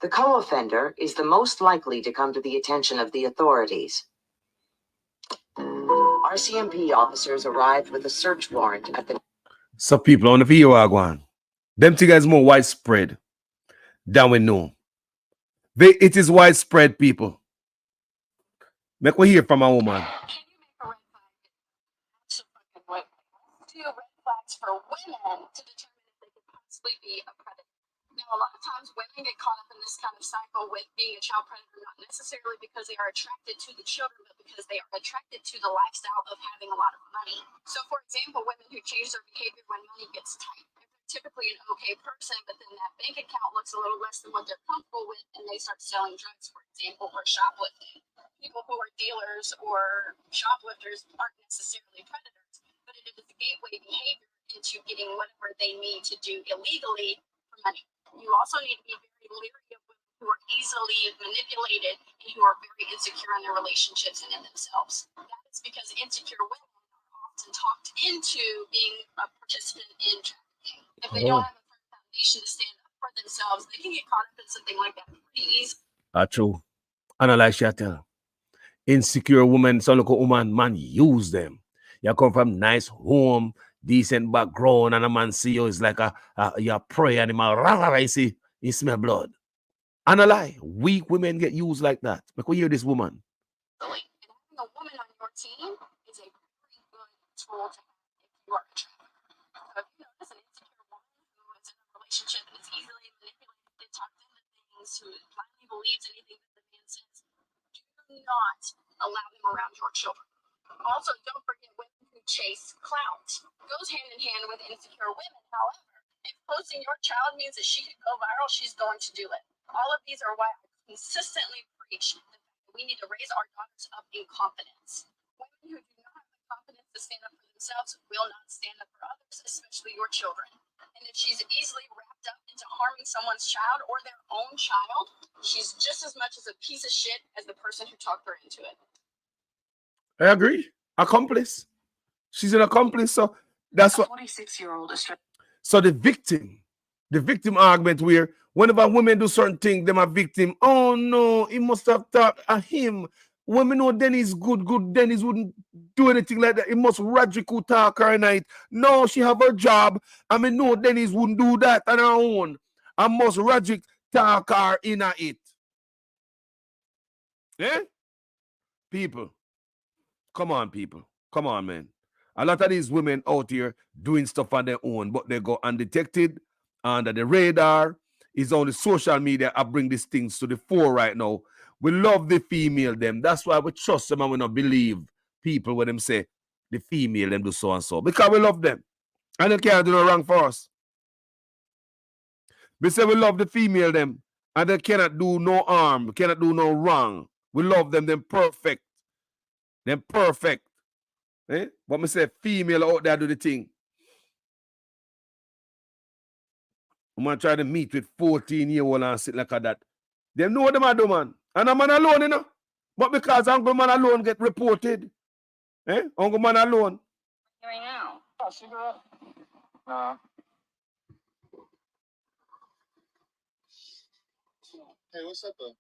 The co-offender is the most likely to come to the attention of the authorities. RCMP officers arrived with a search warrant at the... So people on the video are going. Them things is more widespread than we know. It is widespread, people. Make we hear from a woman. Can you make a red flag? So fucking what? Do red flags for women to determine if they could possibly be a predator. Now, a lot of times women get caught up in this kind of cycle with being a child predator, not necessarily because they are attracted to the children, but because they are attracted to the lifestyle of having a lot of money. So, for example, women who change their behavior when money gets tight. If they're typically an okay person, but then that bank account looks a little less than what they're comfortable with, and they start selling drugs, for example, or shoplifting. People who are dealers or shoplifters aren't necessarily predators, but it is a gateway behavior into getting whatever they need to do illegally for money. You also need to be very leery of women who are easily manipulated and who are very insecure in their relationships and in themselves. That is because insecure women are often talked into being a participant in trafficking. If they don't have a firm foundation to stand up for themselves, they can get caught up in something like that pretty easily. True. And I like Shatel. Insecure women, some local woman, man, use them. You come from nice home, decent background, and a man see you is like your prey animal. I see, you smell blood. And a lie, weak women get used like that. Make we hear this woman. And having a woman on your team is a very good tool to have if you are a trafficker. So if you notice an insecure woman who is in a relationship and is easily manipulated, talked into things, who blindly believes anything that the man says, do not allow them around your children. Also, don't forget women who chase clout. It goes hand in hand with insecure women. However, if posting your child means that she could go viral, she's going to do it. All of these are why I consistently preach the fact that we need to raise our daughters up in confidence. Women who do not have the confidence to stand up for themselves will not stand up for others, especially your children. And if she's easily wrapped up into harming someone's child or their own child, she's just as much as a piece of shit as the person who talked her into it. I agree. Accomplice. She's an accomplice. So that's what. 26-year-old So the victim argument where whenever women do certain things, them a victim. Oh no, he must have thought of him. Women know Dennis good. Dennis wouldn't do anything like that. He must radical talk her night. No, she have her job. I mean, no, Dennis wouldn't do that on her own. I must radical talk her in it. Yeah? People. Come on, people. Come on, man. A lot of these women out here doing stuff on their own, but they go undetected, under the radar. It's on the social media. I bring these things to the fore right now. We love the female them. That's why we trust them and we don't believe people when them say the female them do so and so. Because we love them. And they can't do no wrong for us. We say we love the female them and they cannot do no harm, cannot do no wrong. We love them, them perfect. Them perfect. Eh? But me say female out there do the thing. I'm gonna try to meet with 14-year-old and sit like that. They know them I do, man. And a man alone, you know. But because Uncle Man alone get reported. Uncle Man alone. Right now. Oh, cigarette? Nah. Hey, what's up, though?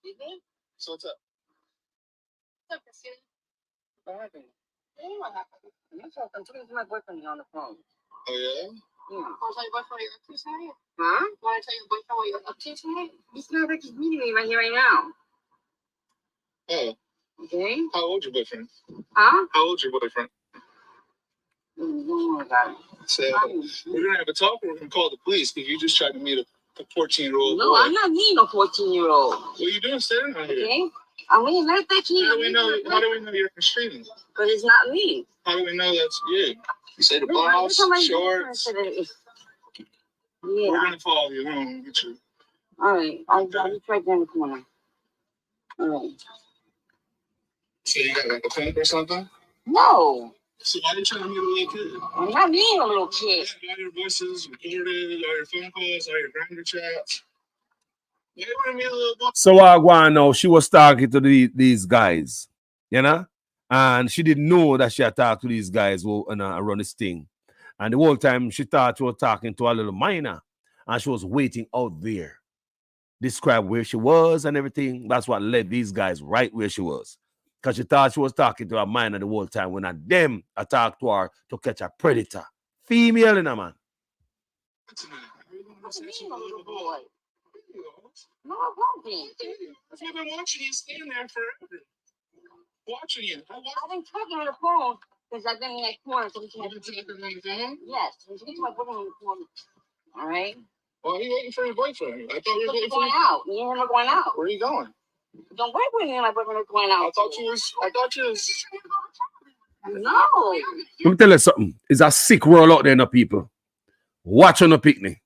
Evening? So what's up? What's up, Christina? What happened? What happened? I'm talking to my boyfriend on the phone. Oh, yeah? Yeah. Want to tell your boyfriend what you're up to tonight? Huh? Want to tell your boyfriend what you're up to tonight? He's not like he's meeting me right here, right now. Oh. Okay? How old's your boyfriend? Huh? How old's your boyfriend? Oh my God. So, we're going to have a talk or we're going to call the police because you just tried to meet a 14-year-old No, boy. I'm not meeting a 14-year-old. What are you doing standing out here? Okay? I mean, let that kid. How do we know you're from streaming? But it's not me. How do we know that's you? You say the Listen, boss, I'm shorts. today. We're Yeah. gonna follow you. We're gonna get you. All right. I'll be right down the corner. All right. So you got like a pimp or something? No. So why are you trying to meet a little kid? I'm not meeting a little kid. Yeah, all your voices recorded, all your phone calls, all your grinder chats. Yeah, you want to meet a little boy? So I go on now, she was talking to these guys, you know? And she didn't know that she had talked to these guys who run this thing. And the whole time she thought she was talking to a little minor. And she was waiting out there. Describe where she was and everything. That's what led these guys right where she was. Because she thought she was talking to a minor the whole time when them attacked to her to catch a predator. Female in a man. What do you mean, a little boy? No, I won't be. If you've been watching you, stand there forever. Watching you. I've been talking on the phone because I've been in that corner. So You've been talking on the phone? yes, so you get to my boyfriend on the phone. All right. Why are you waiting for your boyfriend? I thought you were waiting for going out. Me and him are going out. Where are you going? Don't wait with me and my boyfriend are going out. I thought you was. No. Let me tell you something. It's a sick world out there, no people. Watch on the picnic.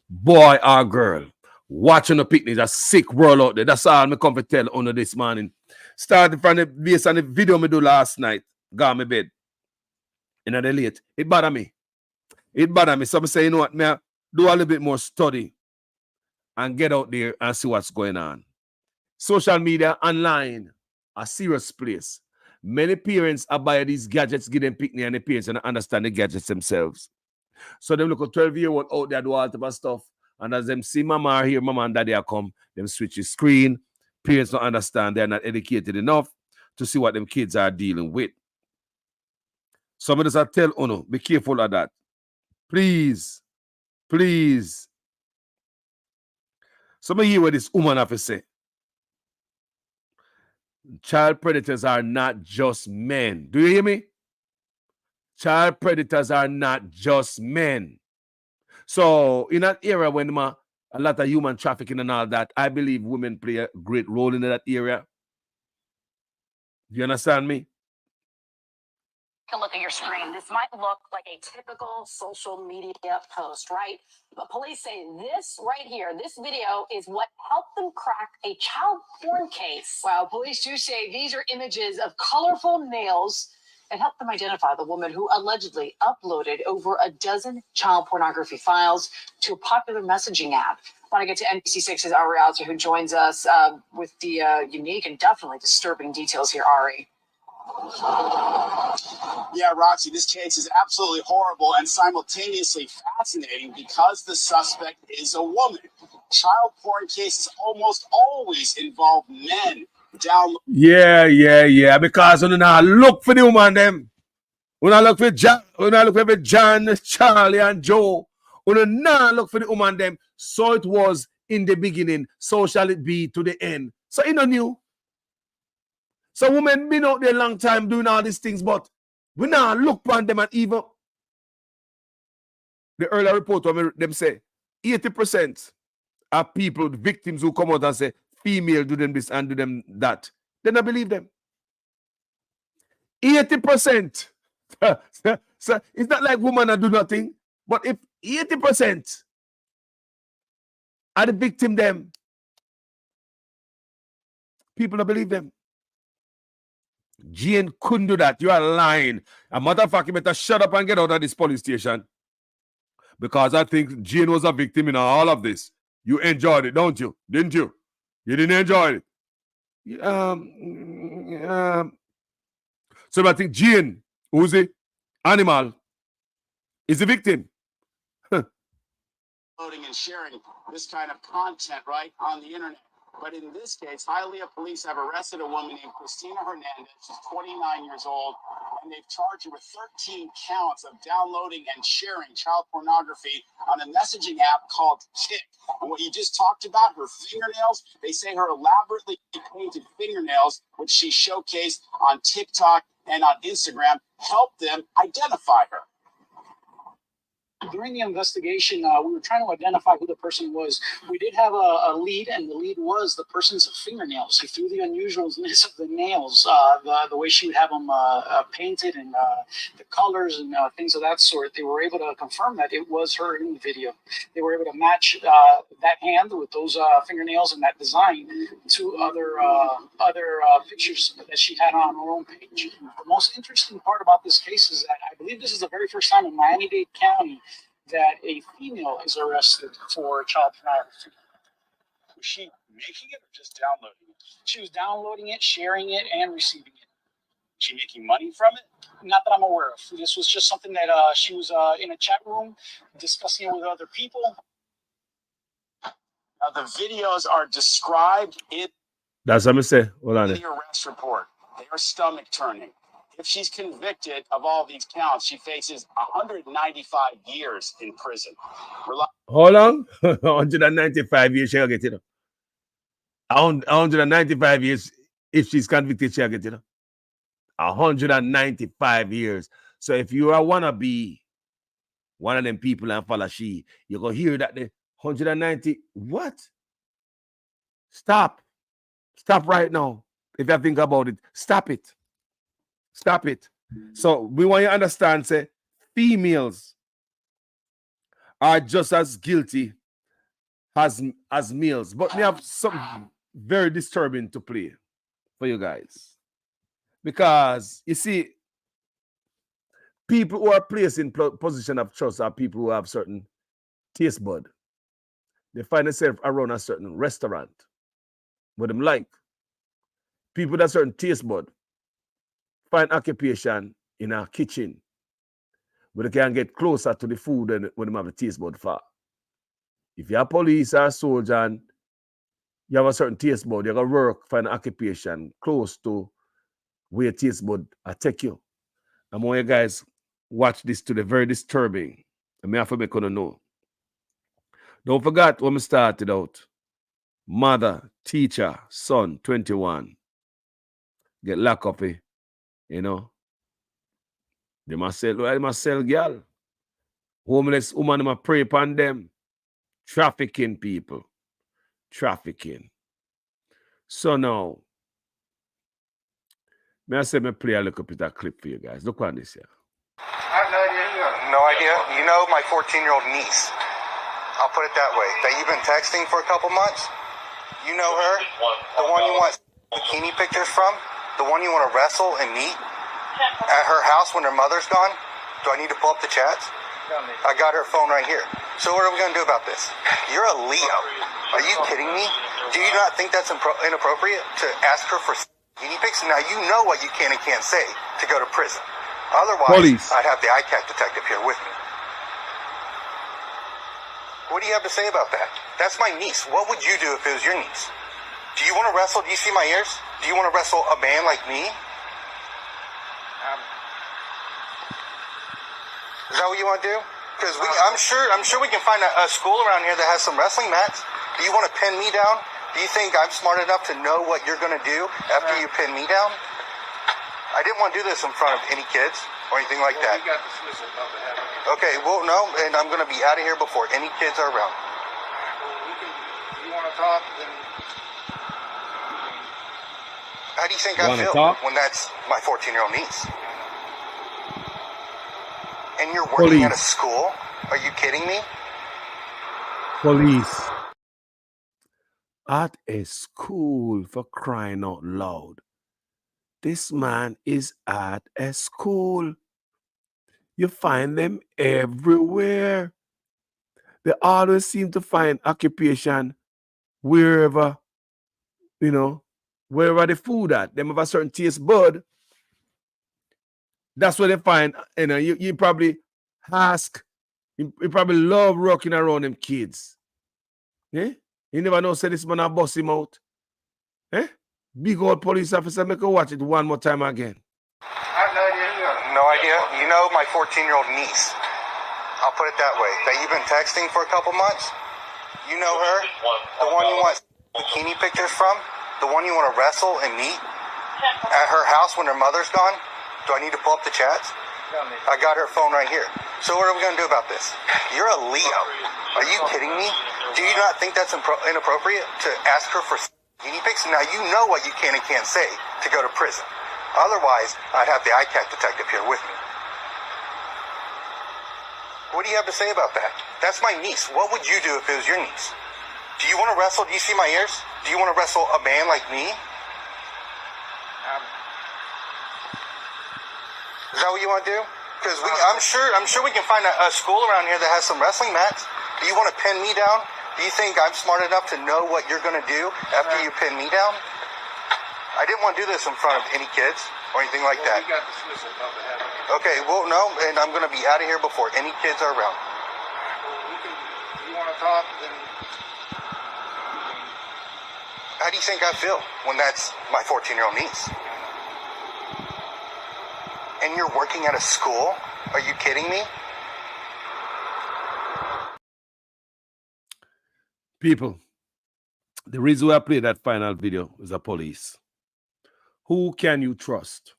Boy or girl. Watch on the picnic. It's a sick world out there. That's all I come to tell on this morning. Started from the base on the video me do last night. Got me bed. In the late. It bother me. It bother me. Some say, you know what, me do a little bit more study and get out there and see what's going on. Social media, online, a serious place. Many parents are buying these gadgets, give them picnic, and the parents don't understand the gadgets themselves. So them look at 12-year-old out there do all type of stuff. And as them see mama here, mama and daddy are come, them switch the screen. Parents don't understand, they're not educated enough to see what them kids are dealing with. Some of us are tell Uno, be careful of that. Please, please. Some of you hear what this woman have to say. Child predators are not just men. Do you hear me? Child predators are not just men. So in that era when a lot of human trafficking and all that, I believe women play a great role in that area. Do you understand me? Take a look at your screen. This might look like a typical social media post, right? But police say this right here, this video is what helped them crack a child porn case. Wow, police do say these are images of colorful nails and helped them identify the woman who allegedly uploaded over a dozen child pornography files to a popular messaging app. I want to get to NBC6's Ari Alter, who joins us with the unique and definitely disturbing details here, Ari. Yeah, Roxy, this case is absolutely horrible and simultaneously fascinating because the suspect is a woman. Child porn cases almost always involve men. Yeah. Because when I look for the woman, them. When I look for John, Charlie, and Joe, when I look for the woman, them. So it was in the beginning, so shall it be to the end. So you know new. So women been out there a long time doing all these things, but we now look upon them and even the earlier report when them say 80% of people, victims who come out and say female do them this and do them that. Then I believe them. 80%. So it's not like women do nothing, but if 80% are the victim them, people don't believe them. Jane couldn't do that. You are lying. A matter of fact, you better shut up and get out of this police station. Because I think Jane was a victim in all of this. You enjoyed it, don't you? Didn't you? You didn't enjoy it. So I think Jane, who's the animal, is the victim. Loading and sharing this kind of content right on the internet. But in this case, Hialeah police have arrested a woman named Christina Hernandez. She's 29 years old, and they've charged her with 13 counts of downloading and sharing child pornography on a messaging app called Kik. And what you just talked about, her fingernails, they say her elaborately painted fingernails, which she showcased on TikTok and on Instagram, helped them identify her. During the investigation, we were trying to identify who the person was. We did have a lead, and the lead was the person's fingernails. Through the unusualness of the nails, the way she would have them painted and the colors and things of that sort, they were able to confirm that it was her in the video. They were able to match that hand with those fingernails and that design to other pictures that she had on her own page. The most interesting part about this case is that I believe this is the very first time in Miami-Dade County that a female is arrested for child pornography. Was she making it or just downloading it? She was downloading it, sharing it, and receiving it. Was she making money from it? Not that I'm aware of. This was just something that she was in a chat room discussing it with other people. Now, the videos are described in That's what I say. Hold on. the arrest report. They are stomach turning. If she's convicted of all these counts, she faces 195 years in prison. How long? 195 years she'll get it. 195 years if she's convicted, she'll get it. 195 years. So if you are wanna be one of them people and follow she, you're gonna hear that the 190. What? Stop. Stop right now. If you think about it, stop it. Stop it. So we want you to understand, say, females are just as guilty as males. But we have something very disturbing to play for you guys. Because you see, people who are placed in position of trust are people who have certain taste bud. They find themselves around a certain restaurant what them like. People that certain taste bud find occupation in a kitchen where they can get closer to the food than when they have a taste bud for. If you're a police or a soldier and you have a certain taste bud, you're going to work, find an occupation close to where taste bud will take you. And when you guys watch this today, very disturbing. I have to make you know. Don't forget when we started out, mother, teacher, son, 21, get locked up, you know. They must sell girl. Homeless woman, they must prey upon them. Trafficking people. Trafficking. So now, may I say, me play a little bit of clip for you guys. Look on this here. I have no idea. No idea? You know my 14-year-old niece. I'll put it that way. That you've been texting for a couple months? You know her? The one you want bikini pictures from? The one you want to wrestle and meet? At her house when her mother's gone? Do I need to pull up the chats? I got her phone right here. So what are we going to do about this? You're a Leo. Are you kidding me? Do you not think that's inappropriate to ask her for bikini pics? Now you know what you can and can't say to go to prison. Otherwise, Police. I'd have the ICAC detective here with me. What do you have to say about that? That's my niece. What would you do if it was your niece? Do you want to wrestle? Do you see my ears? Do you want to wrestle a man like me? Is that what you want to do? Because I'm sure we can find a school around here that has some wrestling mats. Do you want to pin me down? Do you think I'm smart enough to know what you're going to do after you pin me down? I didn't want to do this in front of any kids or anything like that. We got dismissal about to happen. Okay, well, no, and I'm going to be out of here before any kids are around. If you want to talk, then... How do you think I feel when that's my 14-year-old niece? And you're working at a school? Are you kidding me? Police. At a school, for crying out loud. This man is at a school. You find them everywhere. They always seem to find occupation wherever, you know, wherever the food at. Them have a certain taste bud. That's what they find. You know, you probably ask, you probably love rocking around them kids. Yeah? You never know, say this man a bust him out. Eh? Big old police officer, make her watch it one more time again. I have no idea. No idea? You know my 14-year-old niece. I'll put it that way. That you've been texting for a couple months? You know her? The one you want bikini pictures from? The one you want to wrestle and meet? At her house when her mother's gone? Do I need to pull up the chats? I got her phone right here. So what are we going to do about this? You're a Leo. Are you kidding me? Do you not think that's inappropriate to ask her for bikini pics? Now you know what you can and can't say to go to prison. Otherwise, I'd have the ICAC detective here with me. What do you have to say about that? That's my niece. What would you do if it was your niece? Do you want to wrestle? Do you see my ears? Do you want to wrestle a man like me? Is that what you want to do? Because I'm sure we can find a school around here that has some wrestling mats. Do you want to pin me down? Do you think I'm smart enough to know what you're going to do after you pin me down? I didn't want to do this in front of any kids or anything like that. We got dismissal about to happen. Okay, well, no, and I'm going to be out of here before any kids are around. If you want to talk, then... How do you think I feel when that's my 14-year-old niece? And you're working at a school? Are you kidding me? People, the reason why I played that final video is the police. Who can you trust?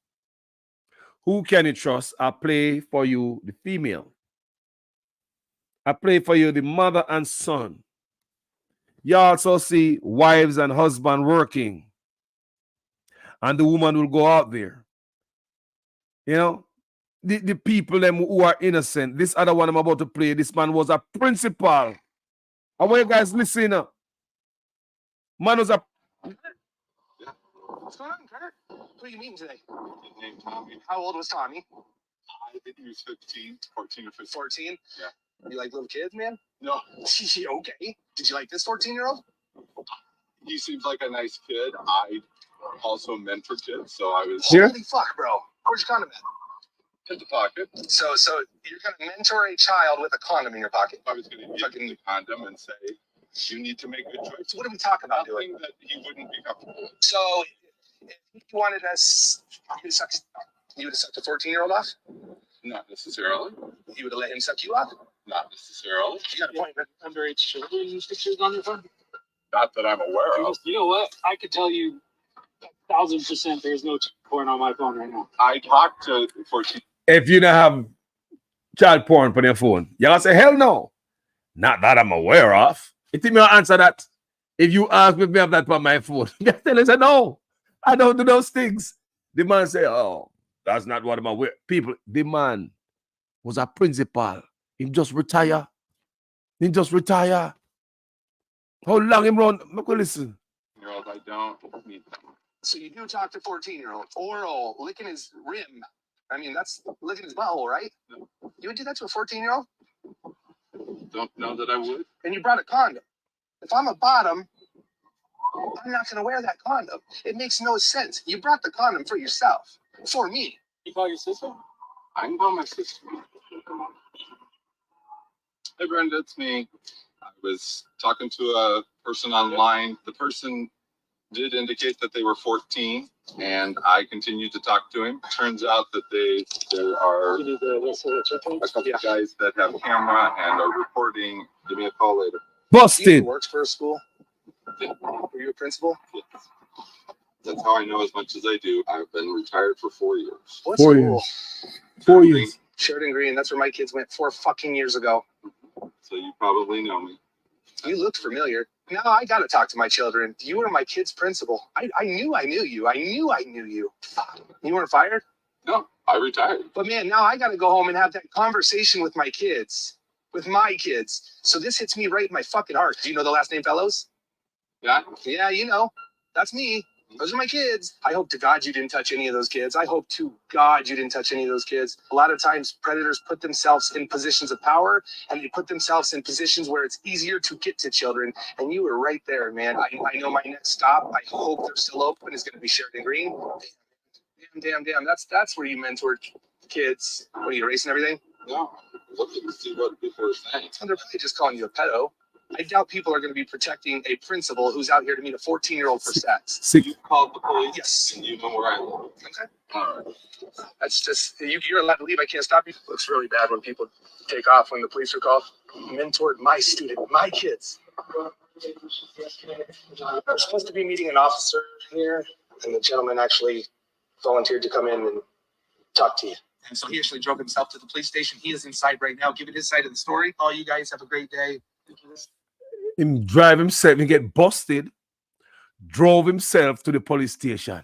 Who can you trust? I play for you the female. I play for you the mother and son. You also see wives and husband working. And the woman will go out there. You know, the people them who are innocent. This other one I'm about to play, this man was a principal. I want you guys listen up. Man was a... What's going on, Carter? Who are you meeting today? His name Tommy. How old was Tommy? I think he was 15, 14 or 15. 14? Yeah. You like little kids, man? No. Okay. Did you like this 14-year-old? He seems like a nice kid. I also mentor kids, so I was... Holy fuck, bro. Where's your condom at? In the pocket. So you're gonna mentor a child with a condom in your pocket? I was gonna give him the condom and say, you need to make good choices. What are we talking about doing? That he wouldn't be comfortable with. So if he wanted us, you would have sucked a 14-year-old off? Not necessarily. You would have let him suck you off? Not necessarily. You got a point with underage children pictures on your phone? Not that I'm aware of. You know what? I could tell you 1,000% there's no porn on my phone right now. I talked to 14. If you don't have child porn on your phone, you're going to say, hell no. Not that I'm aware of. It me answer that. If you ask me if I have that on my phone, I tell you, say, no, I don't do those things. The man say, oh, that's not what I'm aware. People, the man was a principal. He just retire. How long him run? I'm going to listen. I don't need them. So you do talk to 14-year-old. Oral, licking his rim. I mean, that's licking his butthole, right? No. You would do that to a 14-year-old? Don't know that I would. And you brought a condom. If I'm a bottom, I'm not going to wear that condom. It makes no sense. You brought the condom for yourself. For me. You call your sister? I can call my sister. Hey, Brenda, it's me. I was talking to a person online. The person did indicate that they were 14, and I continued to talk to him. Turns out that there are a couple of guys that have camera and are recording. Give me a call later. Busted. Works for a school? Yeah. Are you a principal? Yes. That's how I know as much as I do. I've been retired for 4 years. What 4 school? years. 4 years. Sheridan Green. That's where my kids went 4 fucking years ago. So you probably know me. You looked familiar. Now I gotta talk to my children. You were my kid's principal. I knew I knew you. I knew you. Fuck. You weren't fired? No, I retired. But man, now I gotta go home and have that conversation with my kids. With my kids. So this hits me right in my fucking heart. Do you know the last name Fellows? Yeah? Yeah, you know. That's me. Those are my kids. I hope to God you didn't touch any of those kids. I hope to God you didn't touch any of those kids. A lot of times predators put themselves in positions of power, and they put themselves in positions where it's easier to get to children. And you were right there, man. I know my next stop, I hope they're still open, is going to be Sheridan Green. Damn. That's where you mentored kids. What are you, erasing everything? No. Looking to see what people are saying. And they're probably just calling you a pedo. I doubt people are going to be protecting a principal who's out here to meet a 14-year-old for sex. You called the police? Yes. And you know where I live? Okay. All right. That's just, you're allowed to leave. I can't stop you. Looks really bad when people take off when the police are called. Mentored my student, my kids. We're supposed to be meeting an officer here, and the gentleman actually volunteered to come in and talk to you. And so he actually drove himself to the police station. He is inside right now, giving his side of the story. All you guys have a great day. Him drive himself and get busted, drove himself to the police station.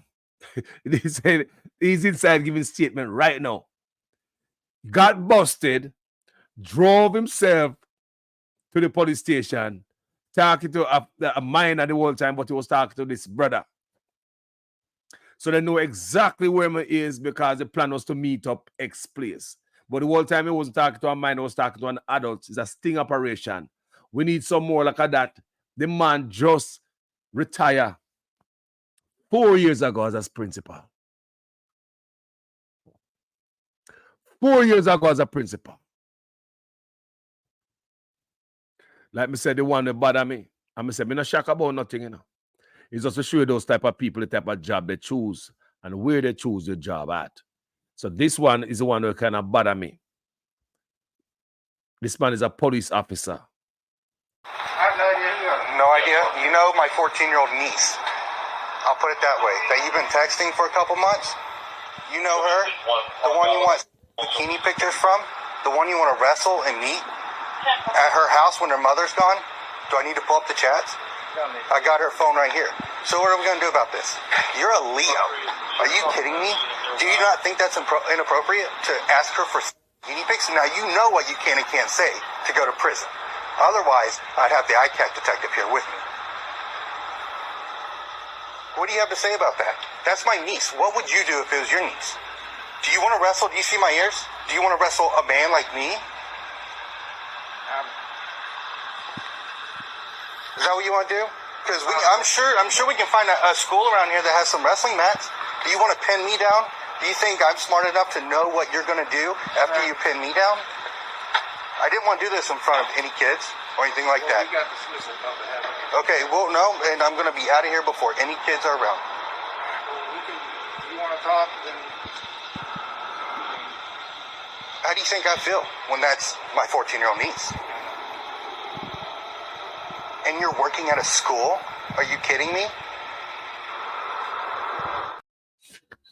He said he's inside giving statement right now. Got busted, drove himself to the police station, talking to a minor the whole time, but he was talking to this brother. So they know exactly where he is because the plan was to meet up X place. But the whole time he wasn't talking to a minor, he was talking to an adult. It's a sting operation. We need some more like that. The man just retired 4 years ago as a principal. 4 years ago as a principal. Like me said, the one that bother me. And I said, I'm not shocked about nothing, you know. It's just to show you those type of people, the type of job they choose and where they choose the job at. So this one is the one who kind of bother me. This man is a police officer. I have no idea. No idea. You know my 14-year-old niece. I'll put it that way. That you've been texting for a couple months. You know her, the one you want bikini pictures from, the one you want to wrestle and meet at her house when her mother's gone. Do I need to pull up the chats? I got her phone right here. So what are we going to do about this? You're a Leo. Are you kidding me? Do you not think that's inappropriate to ask her for bikini pics? Now you know what you can and can't say to go to prison. Otherwise, I'd have the ICAC detective here with me. What do you have to say about that? That's my niece. What would you do if it was your niece? Do you want to wrestle? Do you see my ears? Do you want to wrestle a man like me? Is that what you want to do? Because I'm sure we can find a school around here that has some wrestling mats. Do you want to pin me down? Do you think I'm smart enough to know what you're going to do after you pin me down? I didn't want to do this in front of any kids or anything like that. We got dismissal about to happen. Okay, well, no, and I'm going to be out of here before any kids are around. If you want to talk, then... How do you think I feel when that's my 14-year-old niece? And you're working at a school? Are you kidding me?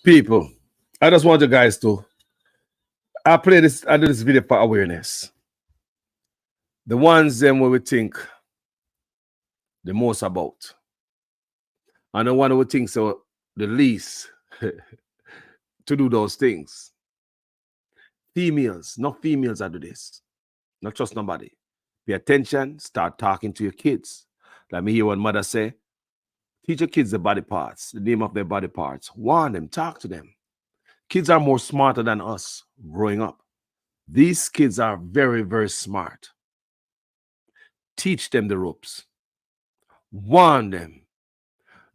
People, I just want you guys to... I do this video for awareness. The ones then where we think the most about. And the one who thinks so the least to do those things. Females, not females that do this. Not trust nobody. Pay attention, start talking to your kids. Let me hear one mother say, teach your kids the body parts, the name of their body parts. Warn them, talk to them. Kids are more smarter than us growing up. These kids are very, very smart. Teach them the ropes. Warn them.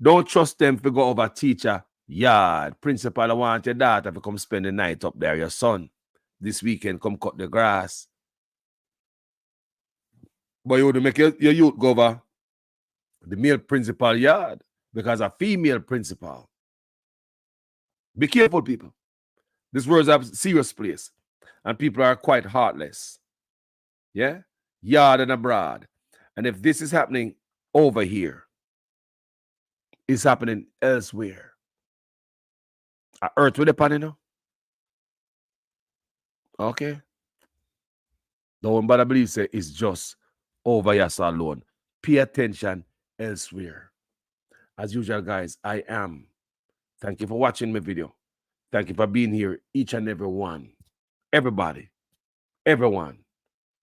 Don't trust them to go over teacher yard. Principal, I want your daughter to come spend the night up there. Your son, this weekend, come cut the grass. But you would make your youth go over the male principal yard because a female principal. Be careful, people. This world's a serious place. And people are quite heartless. Yeah? Yard and abroad. And if this is happening over here, it's happening elsewhere. Earth with the pan, you know? Okay? Don't bother believe say it's just over here so alone. Pay attention elsewhere. As usual, guys, I am. Thank you for watching my video. Thank you for being here, each and every one. Everybody. Everyone.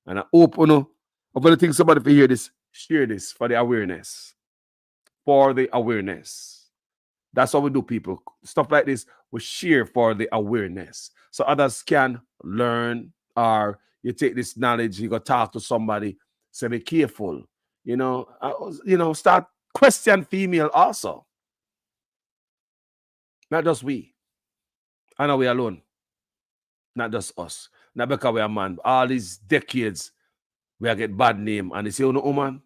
And I hope, you know, I'm going to think somebody for hear this, share this for the awareness. For the awareness. That's what we do, people. Stuff like this, we share for the awareness. So others can learn, or you take this knowledge, you go talk to somebody, say be careful. You know, start question female also. Not just we. I know we alone. Not just us. Not because we are man. All these decades, we are get bad name. And they say, oh no, woman,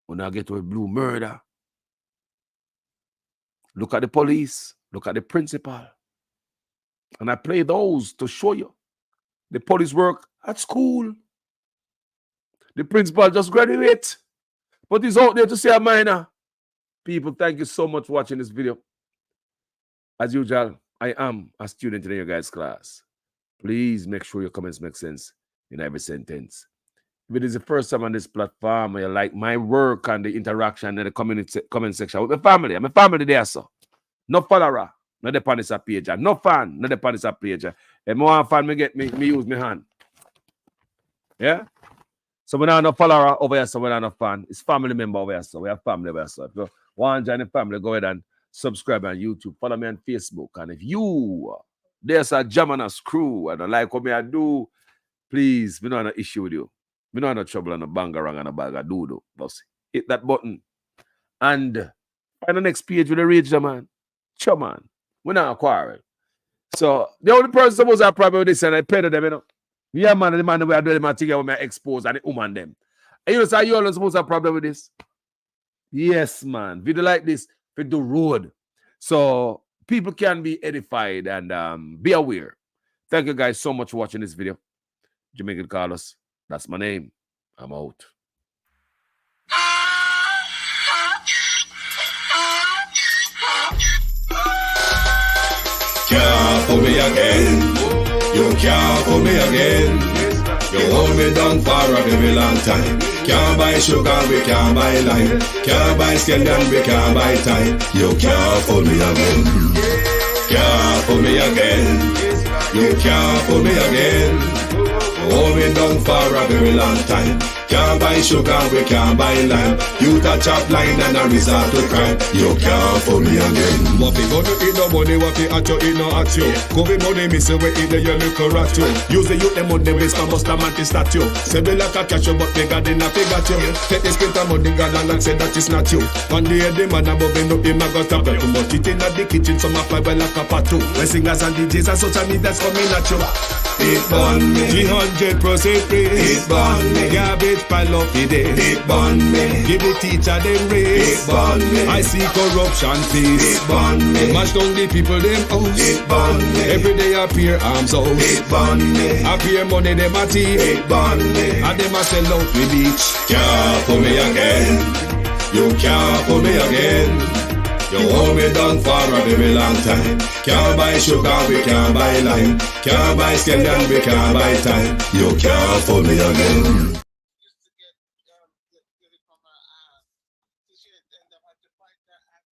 when I get to a blue murder. Look at the police. Look at the principal. And I play those to show you. The police work at school. The principal just graduate. But he's out there to say a minor. People, thank you so much for watching this video. As usual, I am a student in your guys' class. Please make sure your comments make sense in every sentence. If it is the first time on this platform, or you like my work and the interaction in the comment section with my family. I'm a family there, so. No follower, not the pan is a page. No fan, not the pan is a page. If more fan, me use my hand. Yeah? So we don't have no follower over here, so we don't have no fan. It's family member over here, so we have family over here. So if you want to join the family, go ahead and subscribe on YouTube. Follow me on Facebook. And if you, there's a jam on a screw, and I like what I do, please, we don't have no issue with you. We don't have no trouble on a bangarang and a bag of doodle. Just hit that button. And find the next page with a rage, man. Sure, man. We're not a quarrel. So the only person supposed to have problem with this, and I pay to them, you know. Yeah, man, the man we are doing my thing with my expose and the woman them. And you know, so you all supposed to have problem with this? Yes, man. Video like this, we do road. So people can be edified and be aware. Thank you guys so much for watching this video. Jamaican Carlos, that's my name. I'm out. Can't fool me again. You can't fool me again. You hold me down for a very long time. Can't buy sugar, we can't buy lime. Can't buy scandal, we can't buy time. You can't fool me again. Can't fool me again. You can't fool me again. Hold me down for a very long time. Can't buy sugar, we can't buy lime. You touch up line and a resort to crime. You can't fool me again. What we gonna eat no money, what we at you, eat no at you. Covid money, miss away, eat the yellow rat you. Use the youth, the money, waste for most of the statue. Say we like a catch you, but they got in a figure you. Take the script of money, God and say that is not you. One day the man above him up, him a got up. Too much eating at the kitchen, some a fly by like a patu. When singers and DJs and social media's coming at you. It burn me 300% free. It burn me garbage pile up the day. It burn me give the teacher them raise. It burn me I see corruption peace. It burn me mash down the people them house. It burn me every day appear arms out. It burn me appear money them a thief. It burn me and them a sell out the beach. Can't fool me again. You can't fool me again. You hold me down for a very long time. Can't buy sugar, we can't buy lime. Can't buy scandal, we can't buy time. You can't fool me again.